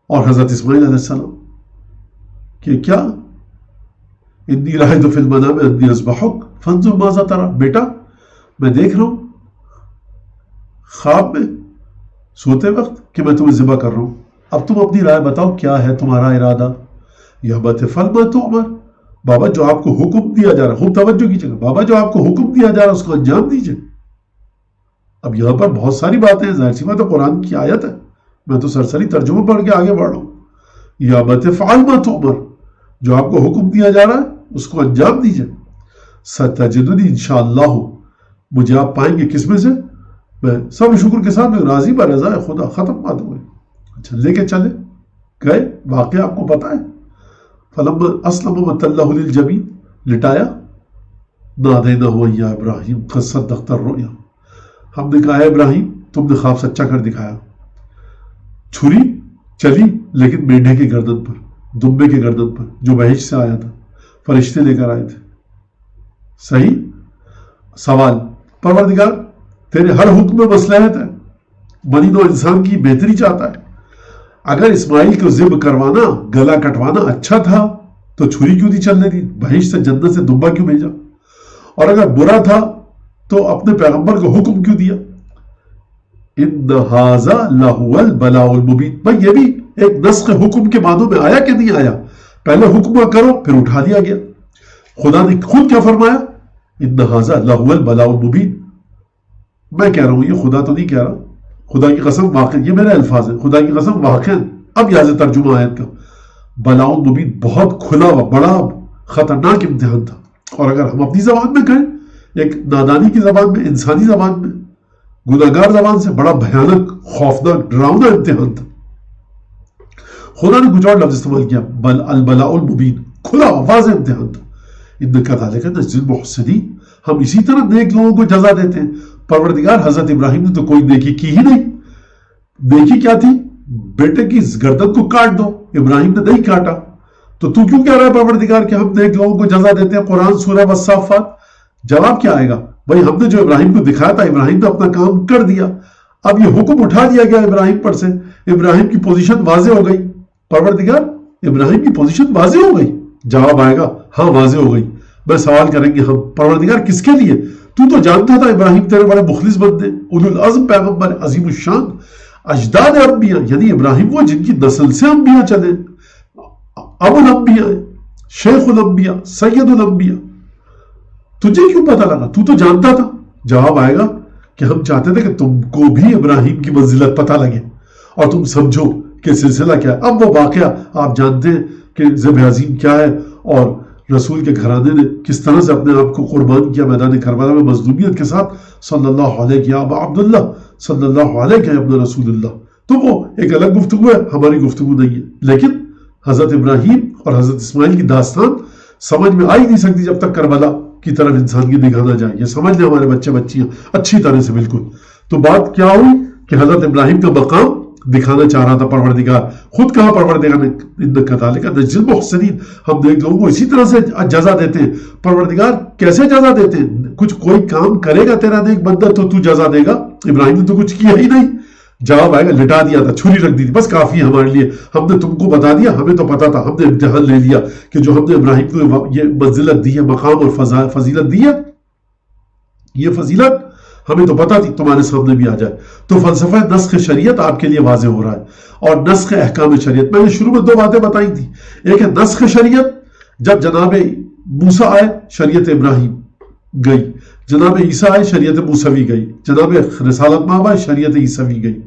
اور حضرت اسماعیل علیہ السلام کہ کیا انی رأیت فی المنام انی اذبحک فانظر ماذا تری، بیٹا میں دیکھ رہا ہوں خواب میں سوتے وقت کہ میں تمہیں ذبح کر رہا ہوں، اب تم اپنی رائے بتاؤ کیا ہے تمہارا ارادہ؟ یا بات فعل ما تؤمر، بابا جو آپ کو حکم دیا جا رہا، خوب توجہ کیجیے گا، بابا جو آپ کو حکم دیا جا رہا اس کو انجام دیجیے۔ اب یہاں پر بہت ساری باتیں ہیں، ظاہر سی بات ہے قرآن کی آیت ہے، میں تو سرسری ترجمہ پڑھ کے آگے بڑھ رہا ہوں۔ یا بات فعل ما تؤمر، جو آپ کو حکم دیا جا رہا ہے اس کو انجام دیجیے۔ ستجدنی انشاءاللہ، مجھے آپ پائیں گے کس میں سے؟ میں سب شکر کے ساتھ میں راضی برضا خدا، ختم بات ہوئی۔ اچھا لے کے چلے گئے، واقعہ آپ کو پتا ہے۔ فلما اسلم وتلہ للجبین، لٹایا، نادینہ یا ابراہیم قد صدقت الرؤیا، ہم نے کہا ہے ابراہیم تم نے خواب سچا کر دکھایا۔ چھری چلی لیکن مینڈھے کے گردن پر، دمبے کے گردن پر، جو بہشت سے آیا تھا، فرشتے لے کر آئے تھے۔ صحیح سوال، پروردگار تیرے ہر حکم میں مصلحت ہے، بنی نوع انسان کی بہتری چاہتا ہے، اگر اسماعیل کو ذبح کروانا، گلا کٹوانا اچھا تھا تو چھری کیوں نہیں چلنے دی؟ بہشت سے جنت سے دمبا کیوں بھیجا؟ اور اگر برا تھا تو اپنے پیغمبر کو حکم کیوں دیا؟ ان ھذا لہو البلاء المبین۔ بھائی یہ بھی ایک نسخ حکم کے معنوں میں آیا کہ نہیں آیا؟ پہلے حکم کرو پھر اٹھا لیا گیا۔ خدا نے خود کیا فرمایا؟ ان ھذا لہو البلاء المبین۔ میں کہہ رہا ہوں، یہ خدا تو نہیں کہہ رہا، خدا کی قسم واقع، یہ میرے الفاظ ہیں، خدا کی قسم واقع۔ اب یہاں سے ترجمہ آیت کا، بلاء مبین بہت کھلا ہوا بڑا خطرناک امتحان تھا۔ اور اگر ہم اپنی زبان میں کہیں، ایک نادانی کی زبان میں، انسانی زبان میں، گناہگار زبان سے، بڑا بھیانک، خوفناک، ڈراؤنا امتحان تھا۔ خدا نے کچھ اور لفظ استعمال کیا، بل البلاء المبین، کھلا ہوا واضح امتحان تھا۔ ان کذالک نجزی المحسنین، ہم اسی طرح نیک لوگوں کو جزا دیتے ہیں۔ پروردگار حضرت ابراہیم نے تو کوئی نیکی کی ہی نہیں، نیکی کیا تھی؟ بیٹے کی گردن کو کاٹ دو، ابراہیم نے نہیں کاٹا، تو کیوں کہہ رہا ہے پروردگار کہ ہم نیک لوگوں کو جزا دیتے ہیں؟ قرآن سورہ والصافات، جواب کیا آئے گا؟ بھائی ہم نے جو ابراہیم کو دکھایا تھا، ابراہیم نے اپنا کام کر دیا، اب یہ حکم اٹھا دیا گیا ابراہیم پر سے، ابراہیم کی پوزیشن واضح ہو گئی۔ پروردگار ابراہیم کی پوزیشن واضح ہو گئی، جواب آئے گا ہاں واضح ہو گئی۔ میں سوال کریں گے ہم، پروردگار کس کے لیے؟ تو جانتا تھا ابراہیم تیرے بڑے مخلص بندے، اولو العزم پیغمبر، عظیم الشان، اجداد انبیاء، یعنی ابراہیم وہ جن کی نسل سے انبیاء چلے، ابو الانبیاء، شیخ الانبیاء، سید الانبیاء، تجھے کیوں پتہ لگا؟ تو جانتا تھا۔ جواب آئے گا کہ ہم چاہتے تھے کہ تم کو بھی ابراہیم کی منزلت پتہ لگے اور تم سمجھو کہ سلسلہ کیا ہے۔ اب وہ واقعہ آپ جانتے ہیں کہ ذبح عظیم کیا ہے، اور رسول کے گھرانے نے کس طرح سے اپنے آپ کو قربان کیا میدان کربلا میں مظلومیت کے ساتھ، صلی اللہ علیہ یا ابا عبداللہ، صلی اللہ علیہ یا ابن رسول اللہ۔ تو وہ ایک الگ گفتگو ہے، ہماری گفتگو نہیں ہے۔ لیکن حضرت ابراہیم اور حضرت اسماعیل کی داستان سمجھ میں آ ہی نہیں سکتی جب تک کربلا کی طرف انسان کی نگاہ نہ جائے۔ یہ سمجھ لیں ہمارے بچے بچیاں اچھی طرح سے بالکل۔ تو بات کیا ہوئی کہ حضرت ابراہیم کا مقام دکھانا چاہ رہا تھا پروردگار، خود کہا پروردگار نے ان کذالک نجزی المحسنین، ہم نیک لوگوں کو اسی طرح سے جزا دیتے ہیں۔ پروردگار کیسے جزا دیتے ہیں؟ کچھ کوئی کام کرے گا تیرا نیک بندہ تو جزا دے گا؟ ابراہیم نے تو کچھ کیا ہی نہیں۔ جواب آئے گا لٹا دیا تھا، چھری رکھ دی تھی، بس کافی ہے ہمارے لیے، ہم نے تم کو بتا دیا، ہمیں تو پتا تھا، ہم نے امتحان لے لیا کہ جو ہم نے ابراہیم کو یہ منزلت دی ہے، مقام اور فضیلت دی ہے، یہ فضیلت ہمیں تو پتا تھی، تمہارے سامنے بھی آ جائے۔ تو فلسفہ نسخ شریعت آپ کے لیے واضح ہو رہا ہے، اور نسخ احکام شریعت، میں نے شروع میں دو باتیں بتائی تھی۔ ایک ہے نسخ شریعت، جب جناب موسیٰ آئے شریعت ابراہیم گئی، جناب عیسیٰ آئے شریعت موسوی گئی، جناب رسالت مآب آئے شریعت عیسوی گئی۔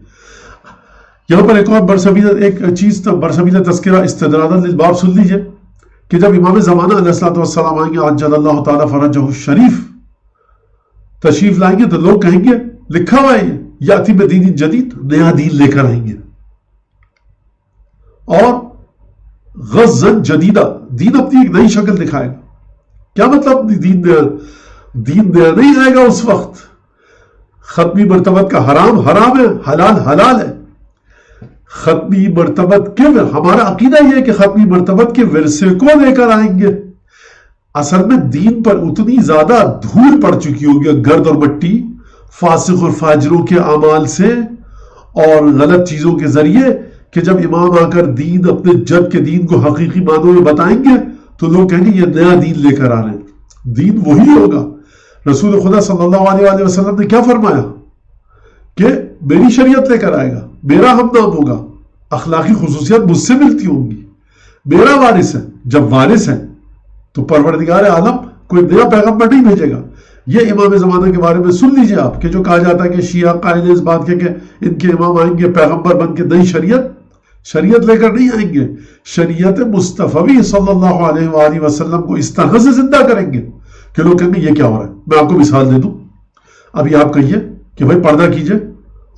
یہاں پر ایک اور ایک چیز برسبیل تذکرہ استدرادا للباب سن لیجئے کہ جب امام زمانہ علیہ الصلوۃ والسلام آئیں گے عجل اللہ تعالیٰ فرجہ الشریف تشریف لائیں گے تو لوگ کہیں گے لکھا ہوا ہے یاتی بدین جدید، نیا دین لے کر آئیں گے، اور غزن جدیدہ، دین اپنی ایک نئی شکل دکھائے گا۔ کیا مطلب دین نیا نہیں آئے گا اس وقت؟ ختمی مرتبت کا حرام حرام ہے، حلال حلال ہے۔ ختمی مرتبت کے ہمارا عقیدہ یہ ہے کہ ختمی مرتبت کے ورثے کو لے کر آئیں گے۔ اصل میں دین پر اتنی زیادہ دھول پڑ چکی ہوگی، گرد اور مٹی، فاسق اور فاجروں کے اعمال سے اور غلط چیزوں کے ذریعے، کہ جب امام آ کر دین اپنے جد کے دین کو حقیقی معنوں میں بتائیں گے تو لوگ کہیں گے یہ نیا دین لے کر آ رہے ہیں۔ دین وہی ہوگا۔ رسول خدا صلی اللہ علیہ وسلم نے کیا فرمایا کہ میری شریعت لے کر آئے گا، میرا ہم نام ہوگا، اخلاقی خصوصیات مجھ سے ملتی ہوں گی، میرا وارث ہے۔ جب وارث ہے تو پروردگار عالم کوئی نیا پیغمبر نہیں بھیجے گا۔ یہ امام زمانہ کے بارے میں سن لیجئے آپ، کہ جو کہا جاتا ہے کہ شیعہ قائل اس بات کے کہ ان کے امام آئیں گے پیغمبر بن کے نئی شریعت لے کر نہیں آئیں گے، شریعت مصطفی صلی اللہ علیہ وآلہ وسلم کو اس طرح سے زندہ کریں گے کہ لوگ کہیں گے یہ کیا ہو رہا ہے۔ میں آپ کو مثال دے دوں، ابھی آپ کہیے کہ بھائی پردہ کیجئے،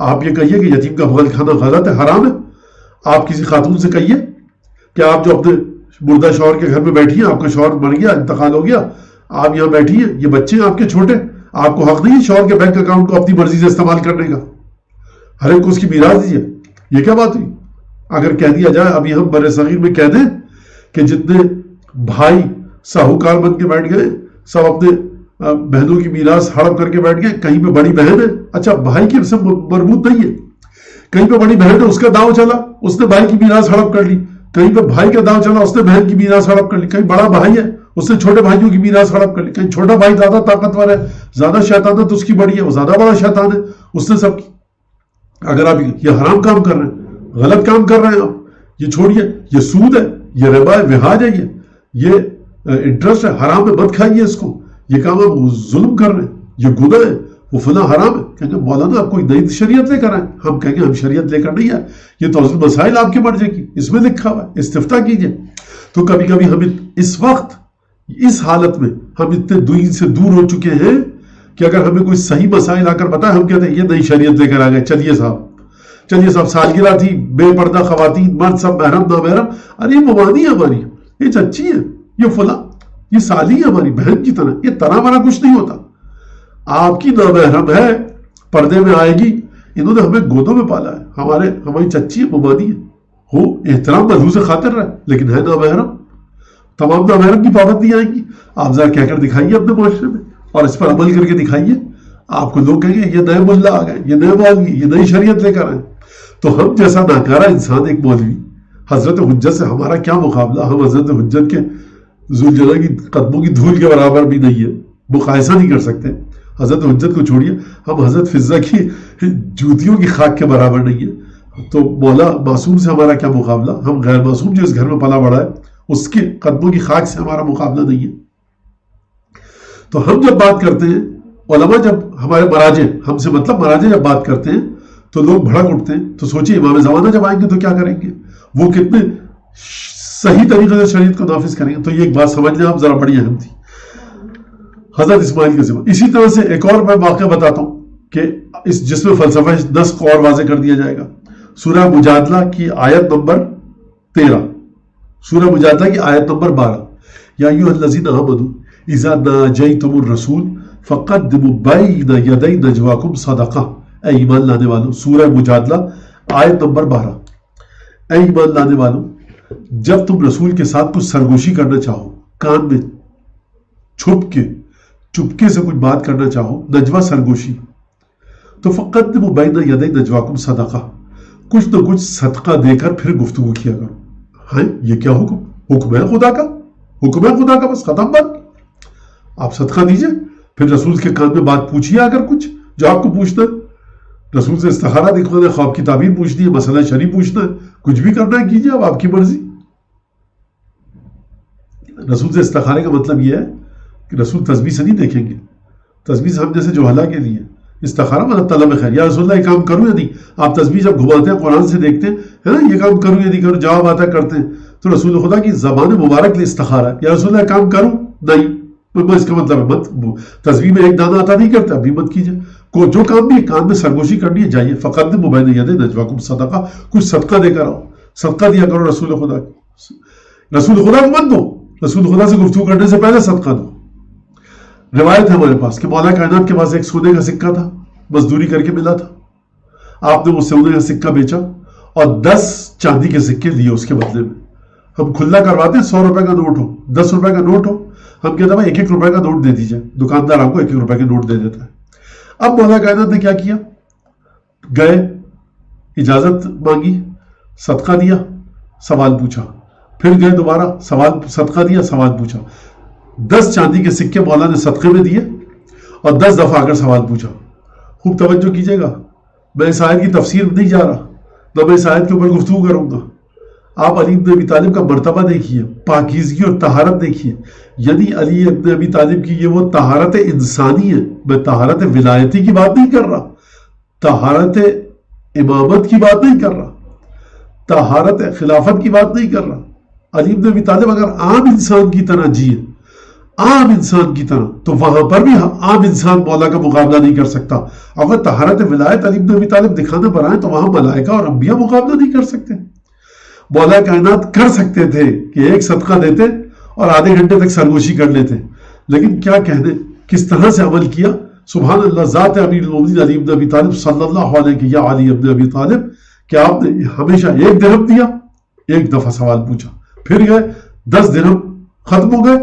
آپ یہ کہیے کہ یتیم کا بغل کھانا غلط ہے، حرام ہے۔ آپ کسی خاتون سے کہیے کہ آپ جو اپنے مردہ شوہر کے گھر میں بیٹھی ہیں، آپ کا شوہر مر گیا، انتقال ہو گیا، آپ یہاں بیٹھی ہیں، یہ بچے ہیں آپ کے چھوٹے، آپ کو حق نہیں ہے شوہر کے بینک اکاؤنٹ کو اپنی مرضی سے استعمال کرنے کا، ہر ایک کو اس کی میراث دیجیے۔ یہ کیا بات ہوئی؟ اگر کہہ دیا جائے، ابھی ہم بر صغیر میں کہہ دیں کہ جتنے بھائی ساہوکار بن کے بیٹھ گئے، سب اپنے بہنوں کی میراث ہڑپ کر کے بیٹھ گئے، کہیں پہ بڑی بہن ہے، اچھا بھائی کی سے مربوط نہیں ہے، کہیں پہ بڑی بہن ہے، اس کا داؤ چلا، اس نے بھائی کی میراث ہڑپ کر لی، کہیں پہ بھائی کا داؤ چلا، اس نے بہن کی میراث ہڑپ کر لی، کہیں بڑا بھائی ہے، اس نے چھوٹے بھائیوں کی میراث ہڑپ کر لی، کہیں چھوٹا بھائی زیادہ طاقتور ہے، زیادہ شیطانت اس کی بڑی ہے، وہ زیادہ بڑا شیطان ہے، اس نے سب کی۔ اگر آپ یہ حرام کام کر رہے ہیں، غلط کام کر رہے ہیں، آپ یہ چھوڑیے، یہ سود ہے، یہ ربا ہے، وہاج ہے، یہ انٹرسٹ ہے، حرام ہے، مت کھائیے اس کو، یہ کام آپ ظلم کر رہے ہیں، یہ گناہ ہے، وہ فلاں حرام ہے۔ کہیں گے مولانا آپ کوئی نئی شریعت لے کر آئیں، ہم کہیں گے ہم شریعت لے کر نہیں آئے، یہ توزیع مسائل آپ کے مرجے کی، اس میں لکھا ہوا ہے، استفتاء کیجئے۔ تو کبھی کبھی ہم اس وقت اس حالت میں ہم اتنے دین سے دور ہو چکے ہیں کہ اگر ہمیں کوئی صحیح مسائل آ کر بتائے، ہم کہتے ہیں یہ نئی شریعت لے کر آ گئے، چلیے صاحب سالگرہ تھی، بے پردہ خواتین مرد سب محرم نامحرم، ارے یہ ممانی ہے ہماری، یہ چچی ہے، یہ فلاں، یہ سالی ہے ہماری بہن کی طرح، یہ طرح مرا کچھ نہیں ہوتا۔ آپ کی نامحرم ہے، پردے میں آئے گی، انہوں نے ہمیں گودوں میں پالا ہے، ہماری چچی ہے، ممانی ہے، ہو احترام مدعو سے خاطر رہے، لیکن ہے نامحرم، تمام نامحرم کی پابندی آئیں گی۔ آپ ذرا کہہ کر دکھائیے اپنے معاشرے میں، اور اس پر عمل کر کے دکھائیے، آپ کو لوگ کہیں گے یہ نئے ملا آ گئے، یہ نئے مولوی، یہ نئی شریعت لے کر آئے۔ تو ہم جیسا ناکارہ انسان ایک مولوی، حضرت حجت سے ہمارا کیا مقابلہ؟ ہم حضرت حجت کے ذوالجلال کی قدموں کی دھول کے برابر بھی نہیں ہے، مقایسہ نہیں کر سکتے۔ حضرت حجت کو چھوڑیے، ہم حضرت فضہ کی جوتیوں کی خاک کے برابر نہیں ہے، تو مولا معصوم سے ہمارا کیا مقابلہ؟ ہم غیر معصوم جو اس گھر میں پلا بڑا ہے، اس کے قدموں کی خاک سے ہمارا مقابلہ نہیں ہے۔ تو ہم جب بات کرتے ہیں، علماء جب ہمارے مراجع، ہم سے مطلب مراجع جب بات کرتے ہیں تو لوگ بھڑک اٹھتے ہیں۔ تو سوچیے امام زمانہ جب آئیں گے تو کیا کریں گے؟ وہ کتنے صحیح طریقے سے شریعت کو نافذ کریں گے۔ تو یہ ایک بات سمجھ لیں آپ، ذرا بڑی اہم تھی، حضرت اسماعیل کا ذمہ۔ اسی طرح سے ایک اور میں واقعہ بتاتا ہوں کہ جس میں فلسفہ نسخ کو اور واضح کر دیا جائے گا۔ سورہ مجادلہ کی آیت نمبر 13، سورہ مجادلہ کی آیت نمبر 12، یا ایھا الذین آمنوا اذا ناجیتم الرسول فقدموا بین یدی نجواکم صدقہ۔ اے ایمان لانے والوں، سورہ مجادلہ آیت نمبر 12، اے ایمان لانے والوں، جب تم رسول کے ساتھ کچھ سرگوشی کرنا چاہو، کان میں چپکے سے کچھ بات کرنا چاہو، نجوہ سرگوشی، تو فقدموا بین یدی نجواکم صدقہ، کچھ نہ کچھ صدقہ دے کر پھر گفتگو کیا کرو۔ ہاں یہ کیا حکم ہے خدا کا؟ حکم ہے خدا کا، بس ختم بات۔ آپ صدقہ دیجئے، پھر رسول کے کان میں بات پوچھیے، اگر کچھ جو آپ کو پوچھنا ہے، رسول سے استخارہ دکھوانا ہے، خواب کی تعبیر پوچھنی ہے، مسئلہ شرعی پوچھنا ہے، کچھ بھی کرنا ہے کیجئے، اب آپ کی مرضی۔ رسول سے استخارے کا مطلب یہ ہے کہ رسول تسبیح سے نہیں دیکھیں گے، تسبیح ہم جیسے جو حلا کے لیے، استخارہ مطلب طلب خیر. یا رسول اللہ یہ کام کروں یا نہیں؟ آپ تسبیح جب گھماتے ہیں قرآن سے دیکھتے ہیں ہے نا، یہ کام کروں یا نہیں کروں، جواب آتا ہے کرتے ہیں. تو رسول خدا کی زبان مبارک لیے استخارہ ہے. یا رسول اللہ کام کروں؟ نہیں. اس کا مطلب ہے مت تسبیح میں ایک دانہ عطا نہیں کرتا، ابھی مت کیجیے. جو کام بھی کام میں سرگوشی کرنی ہے جائیے. فقدموا بین یدی نجواکم صدقہ، کچھ صدقہ دے کر آؤ، صدقہ دیا کرو رسول خدا کی. رسول خدا کو مت دو، رسول خدا سے گفتگو کرنے سے پہلے صدقہ دو. روایت ہے ہمارے پاس کہ مولا کائنات کے پاس ایک سونے کا سکہ تھا، مزدوری کر کے ملا تھا. آپ نے وہ سونے کا سکہ بیچا اور 10 چاندی کے سکے لیے اس کے بدلے میں. ہم کھلا کرواتے ہیں 100 روپے کا نوٹ ہو، 10 روپے کا نوٹ ہو، ہم کہتے ہیں 1-1 روپے کا نوٹ دے دیجئے. دکاندار آپ کو 1-1 روپے کے نوٹ دے دیتا ہے. اب مولا کائنات نے کیا کیا؟ گئے، اجازت مانگی، صدقہ دیا، سوال پوچھا. پھر گئے دوبارہ، صدقہ دیا، سوال پوچھا. 10 چاندی کے سکے مولا نے صدقے میں دیے اور 10 دفعہ آ کر سوال پوچھا. خوب توجہ کیجئے گا، میں اس آیت کی تفسیر نہیں جا رہا، نہ میں اس آیت کے اوپر گفتگو کروں گا. آپ علی بن ابی طالب کا مرتبہ دیکھیے، پاکیزگی اور طہارت دیکھیے. یعنی علی بن ابی طالب کی یہ وہ طہارت انسانی ہے. میں طہارت ولایتی کی بات نہیں کر رہا، طہارت امامت کی بات نہیں کر رہا، طہارت خلافت کی بات نہیں کر رہا. علی بن ابی طالب اگر عام انسان کی طرح جیے، عام انسان کی طرح، تو وہاں پر بھی عام انسان مولا کا مقابلہ نہیں کر سکتا. اگر طہارت ولایت علی بن ابی طالب دکھانے پر آئے تو وہاں ملائکہ اور انبیاء مقابلہ نہیں کر سکتے. مولا کائنات کر سکتے تھے کہ ایک صدقہ دیتے اور آدھے گھنٹے تک سرگوشی کر لیتے، لیکن کیا کہنے، کس طرح سے عمل کیا. سبحان اللہ، ذات امیر المومنین علی بن ابی طالب صلی اللہ علیہ کہ یا علی بن ابی طالب، کہ آپ نے ہمیشہ 1 درہم دیا، 1 دفعہ سوال پوچھا. پھر گئے 10 درہم ختم ہو گئے.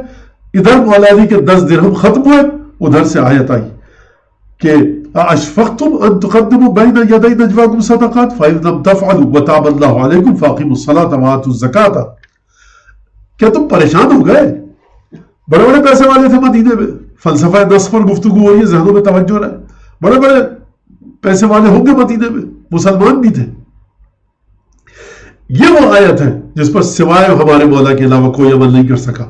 ادھر مولا علی کے 10 درہم ختم ہوئے، ادھر سے آیت آئی کہ اشفقتم ان تقدموا بین یدی نجواکم صدقات فإن لم تفعلوا وتاب اللہ علیکم فاقیموا الصلاة وآتوا الزکاة. کیا تم پریشان ہو گئے؟ بڑے بڑے پیسے والے تھے مدینے میں، فلسفہ نصب پر گفتگو ہو رہی ہے، ذہنوں میں توجہ رہے. بڑے بڑے پیسے والے ہوں گے مدینے میں، مسلمان بھی تھے. یہ وہ آیت ہے جس پر سوائے ہمارے مولا کے علاوہ کوئی عمل نہیں کر سکا.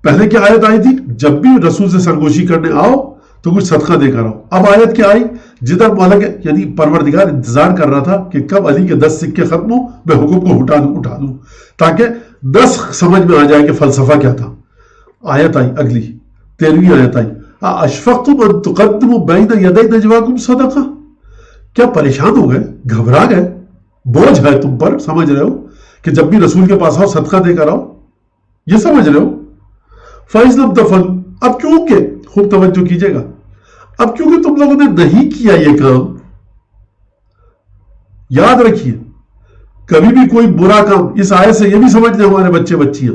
پہلے کیا آیت آئی تھی؟ جب بھی رسول سے سرگوشی کرنے آؤ تو کچھ صدقہ دے کر آؤ. اب آیت کیا آئی؟ جدھر مولا کے یعنی پروردگار انتظار کر رہا تھا کہ کب علی کے 10 سکے ختم ہوں، میں حکم کو اٹھا دوں تاکہ 10 سمجھ میں آ جائے کہ فلسفہ کیا تھا. آیت آئی اگلی 13ویں آیت آئی، اشفقتم ان تقدموا بین یدی نجواکم صدقہ. کیا پریشان ہو گئے، گھبرا گئے، بوجھ ہے تم پر، سمجھ رہے ہو کہ جب بھی رسول کے پاس آؤ صدقہ دے کر آؤ، یہ سمجھ رہے ہو. فَإِذْ لَمْ تَفْعَلُوا، اب کیونکہ خوب توجہ کیجئے گا، اب کیونکہ تم لوگوں نے نہیں کیا یہ کام. یاد رکھیے کبھی بھی کوئی برا کام، اس آیت سے یہ بھی سمجھتے ہمارے بچے بچیاں،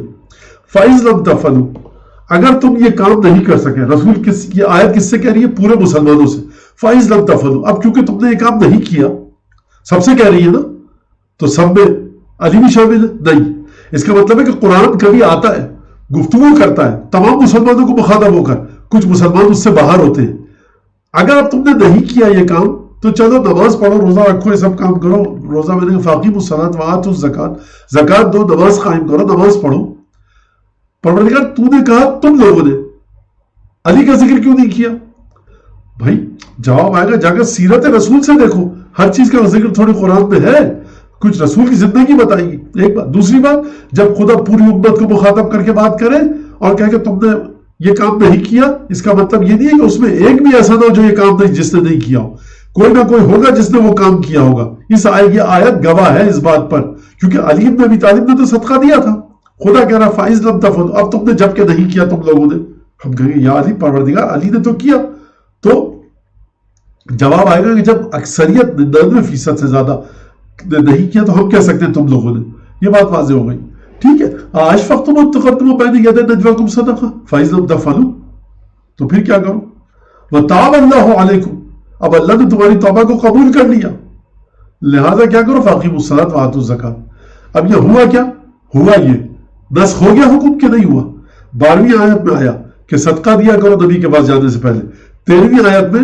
فَإِذْ لَمْ تَفْعَلُوا، اگر تم یہ کام نہیں کر سکے. رسول یہ آیت کس سے کہہ رہی ہے؟ پورے مسلمانوں سے. فَإِذْ لَمْ تَفْعَلُوا، اب کیونکہ تم نے یہ کام نہیں کیا، سب سے کہہ رہی ہے نا، تو سب میں علی بھی شامل ہے نہیں. اس کا مطلب ہے کہ قرآن کبھی آتا ہے، گفتگو کرتا ہے تمام مسلمانوں کو مخاطب ہو کر، کچھ مسلمان اس سے باہر ہوتے ہیں. اگر اب تم نے نہیں کیا یہ کام تو چلو نماز پڑھو، روزہ رکھو، یہ سب کام کرو. روزہ میں نے فاقیموا الصلاۃ وآتوا الزکاۃ، زکات دو، نماز قائم کرو، نماز پڑھو. پروردگار تو نے کہا تم لوگوں نے علی کا ذکر کیوں نہیں کیا؟ بھائی جواب آئے گا، جا کر سیرت رسول سے دیکھو، ہر چیز کا ذکر تھوڑی قرآن میں ہے، کچھ رسول کی زندگی بتائیں گی. ایک بات. دوسری بات، جب خدا پوری امت کو مخاطب کر کے بات کرے اور کہے کہ تم نے یہ کام نہیں کیا، اس کا مطلب یہ نہیں ہے کہ اس میں ایک بھی ایسا نہ ہو جو یہ کام نہیں جس نے نہیں کیا ہو. کوئی نہ کوئی ہوگا جس نے وہ کام کیا ہوگا. اس آیت گواہ ہے اس بات پر، کیونکہ علی بن ابی طالب نے تو صدقہ دیا تھا. خدا کہہ رہا فائز لم تفعلوا، اب تم نے جب کہ نہیں کیا تم لوگوں نے. ہم کہیں گے یا علی، پروردگار علی نے تو کیا. تو جواب آئے گا کہ جب اکثریت 99% سے زیادہ نہیں کیا تو ہم کہہ سکتے ہیں تم لوگوں نے. یہ بات واضح ہو گئی. ٹھیک ہے. اشفقتم ان تقدموا بین یدی نجواکم صدقہ فإذ لم تفعلوا، تو پھر کیا کرو؟ وتاب اللہ علیکم، اب اللہ نے تمہاری توبہ کو قبول کر لیا، لہذا کیا کرو؟ فاقیموا الصلاۃ وآتوا الزکاۃ. اب یہ ہوا کیا؟ ہوا یہ نسخ ہو گیا حکم کہ نہیں ہوا؟ 12ویں آیت میں آیا کہ صدقہ دیا کرو نبی کے پاس جانے سے پہلے. 13ویں آیت میں،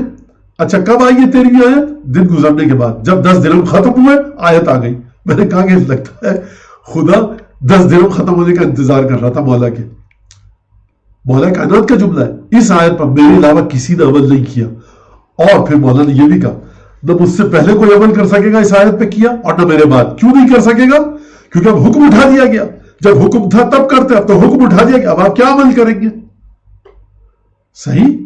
اچھا کب آئی ہے 13ویں آیت؟ دن گزرنے کے بعد، جب 10 درہم ختم ہوئے آیت آ گئی. میں نے کہا کہ لگتا ہے خدا 10 درہم ختم ہونے کا انتظار کر رہا تھا مولا کے. مولا کائنات کا جملہ ہے. اس آیت پر میرے علاوہ کسی نے عمل نہیں کیا اور پھر مولا نے یہ بھی کہا نہ مجھ سے پہلے کوئی عمل کر سکے گا اس آیت پہ کیا اور نہ میرے بعد. کیوں نہیں کر سکے گا؟ کیونکہ اب حکم اٹھا دیا گیا. جب حکم تھا تب کرتے, اب تو حکم اٹھا دیا گیا, اب آپ کیا عمل کریں گے؟ صحیح.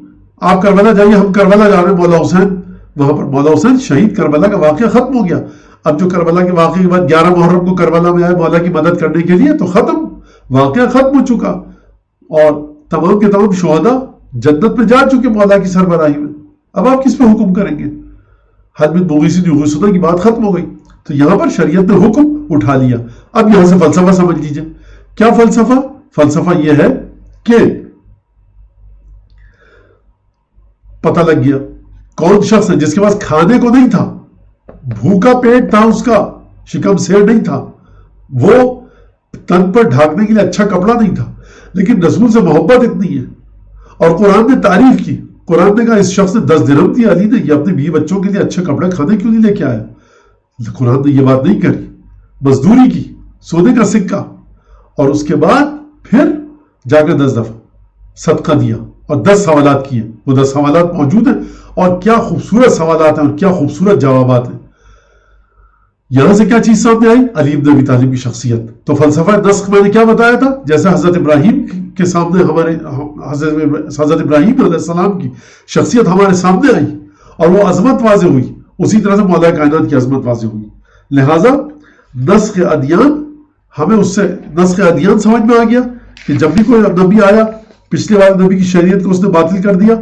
آپ کربلا جائیے, ہم کربلا جا رہے ہیں, مولا حسین وہاں پر, مولا حسین شہید, کربلا کا واقعہ ختم ہو گیا. اب جو کربلا کے واقعے کے بعد 11 محرم کو کربلا میں آئے مولا کی مدد کرنے کے لیے, تو ختم, واقعہ ختم ہو چکا, اور تمام کے تمام شہداء جنت میں جا چکے مولا کی سربراہی میں. اب آپ کس پہ حکم کریں گے؟ حد من مغیث یغیثنا کی بات ختم ہو گئی. تو یہاں پر شریعت نے حکم اٹھا لیا. اب یہاں سے فلسفہ سمجھ لیجئے. کیا فلسفہ؟ فلسفہ یہ ہے کہ پتہ لگ گیا کون شخص ہے جس کے پاس کھانے کو نہیں تھا, بھوکا پیٹ تھا, اس کا شکم سیر نہیں تھا, وہ تن پر ڈھانکنے کے لیے اچھا کپڑا نہیں تھا, لیکن رسول سے محبت اتنی ہے, اور قرآن نے تعریف کی. قرآن نے کہا اس شخص نے 10 درہم دی علی نے, یہ اپنے بیوی بچوں کے لیے اچھے کپڑے کھانے کیوں نہیں لے کے آیا؟ قرآن نے یہ بات نہیں کری. مزدوری کی, سونے کا سکہ, اور اس کے بعد پھر جا کر 10 دفعہ صدقہ دیا اور 10 سوالات کیے. وہ 10 سوالات موجود ہیں, اور کیا خوبصورت سوالات ہیں اور کیا خوبصورت جوابات ہیں. یہاں سے کیا چیز سامنے آئی؟ علی بن ابی طالب کی شخصیت. تو فلسفہ نسخ میں نے کیا بتایا تھا؟ جیسے حضرت ابراہیم کے سامنے ہمارے حضرت ابراہیم علیہ السلام کی شخصیت ہمارے سامنے آئی اور وہ عظمت واضح ہوئی, اسی طرح سے مولا کائنات کی عظمت واضح ہوئی. لہٰذا نسخ ادیان, ہمیں اس سے نسخ ادیان سمجھ میں آ گیا کہ جب بھی کوئی نبی آیا, پچھلے والے نبی کی شریعت کو اس نے باطل کر دیا,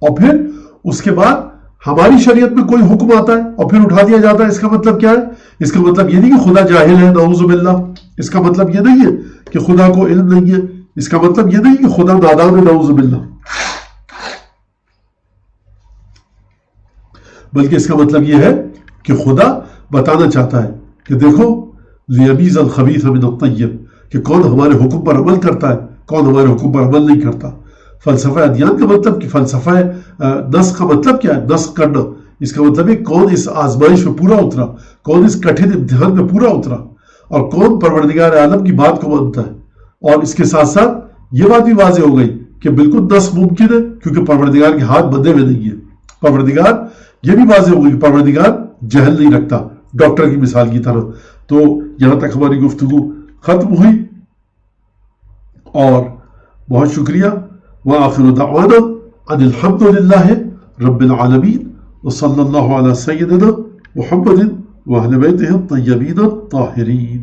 اور پھر اس کے بعد ہماری شریعت میں کوئی حکم آتا ہے اور پھر اٹھا دیا جاتا ہے. اس کا مطلب کیا ہے؟ اس کا مطلب یہ نہیں کہ خدا جاہل ہے, نعوذ باللہ. اس کا مطلب یہ نہیں ہے کہ خدا کو علم نہیں ہے. اس کا مطلب یہ نہیں کہ خدا نادان ہے, نعوذ باللہ. بلکہ اس کا مطلب یہ ہے کہ خدا بتانا چاہتا ہے کہ دیکھو لیمیز الخبیث من الطیب, کہ کون ہمارے حکم پر عمل کرتا ہے, کون ہمارے حکم پر عمل نہیں کرتا. فلسفہ ادیان کا مطلب کہ فلسفہ نسخ کا مطلب کیا ہے؟ نسخ کرنا. اس کا مطلب ہے کون اس آزمائش میں پورا اترا, کون اس کٹھن امتحان میں پورا اترا, اور کون پروردگار عالم کی بات کو مانتا ہے. اور اس کے ساتھ ساتھ یہ بات بھی واضح ہو گئی کہ بالکل نسخ ممکن ہے, کیونکہ پروردگار کے ہاتھ بندھے ہوئے نہیں ہے. پروردگار, یہ بھی واضح ہو گئی کہ پروردگار جہل نہیں رکھتا, ڈاکٹر کی مثال کی طرح. تو یہاں تک ہماری گفتگو ختم ہوئی, اور بہت شکریہ. وآخر دعوانا ان الحمد للہ رب العالمین, وصلی اللہ علی سیدنا محمد وأہل بیتہ الطیبین الطاہرین.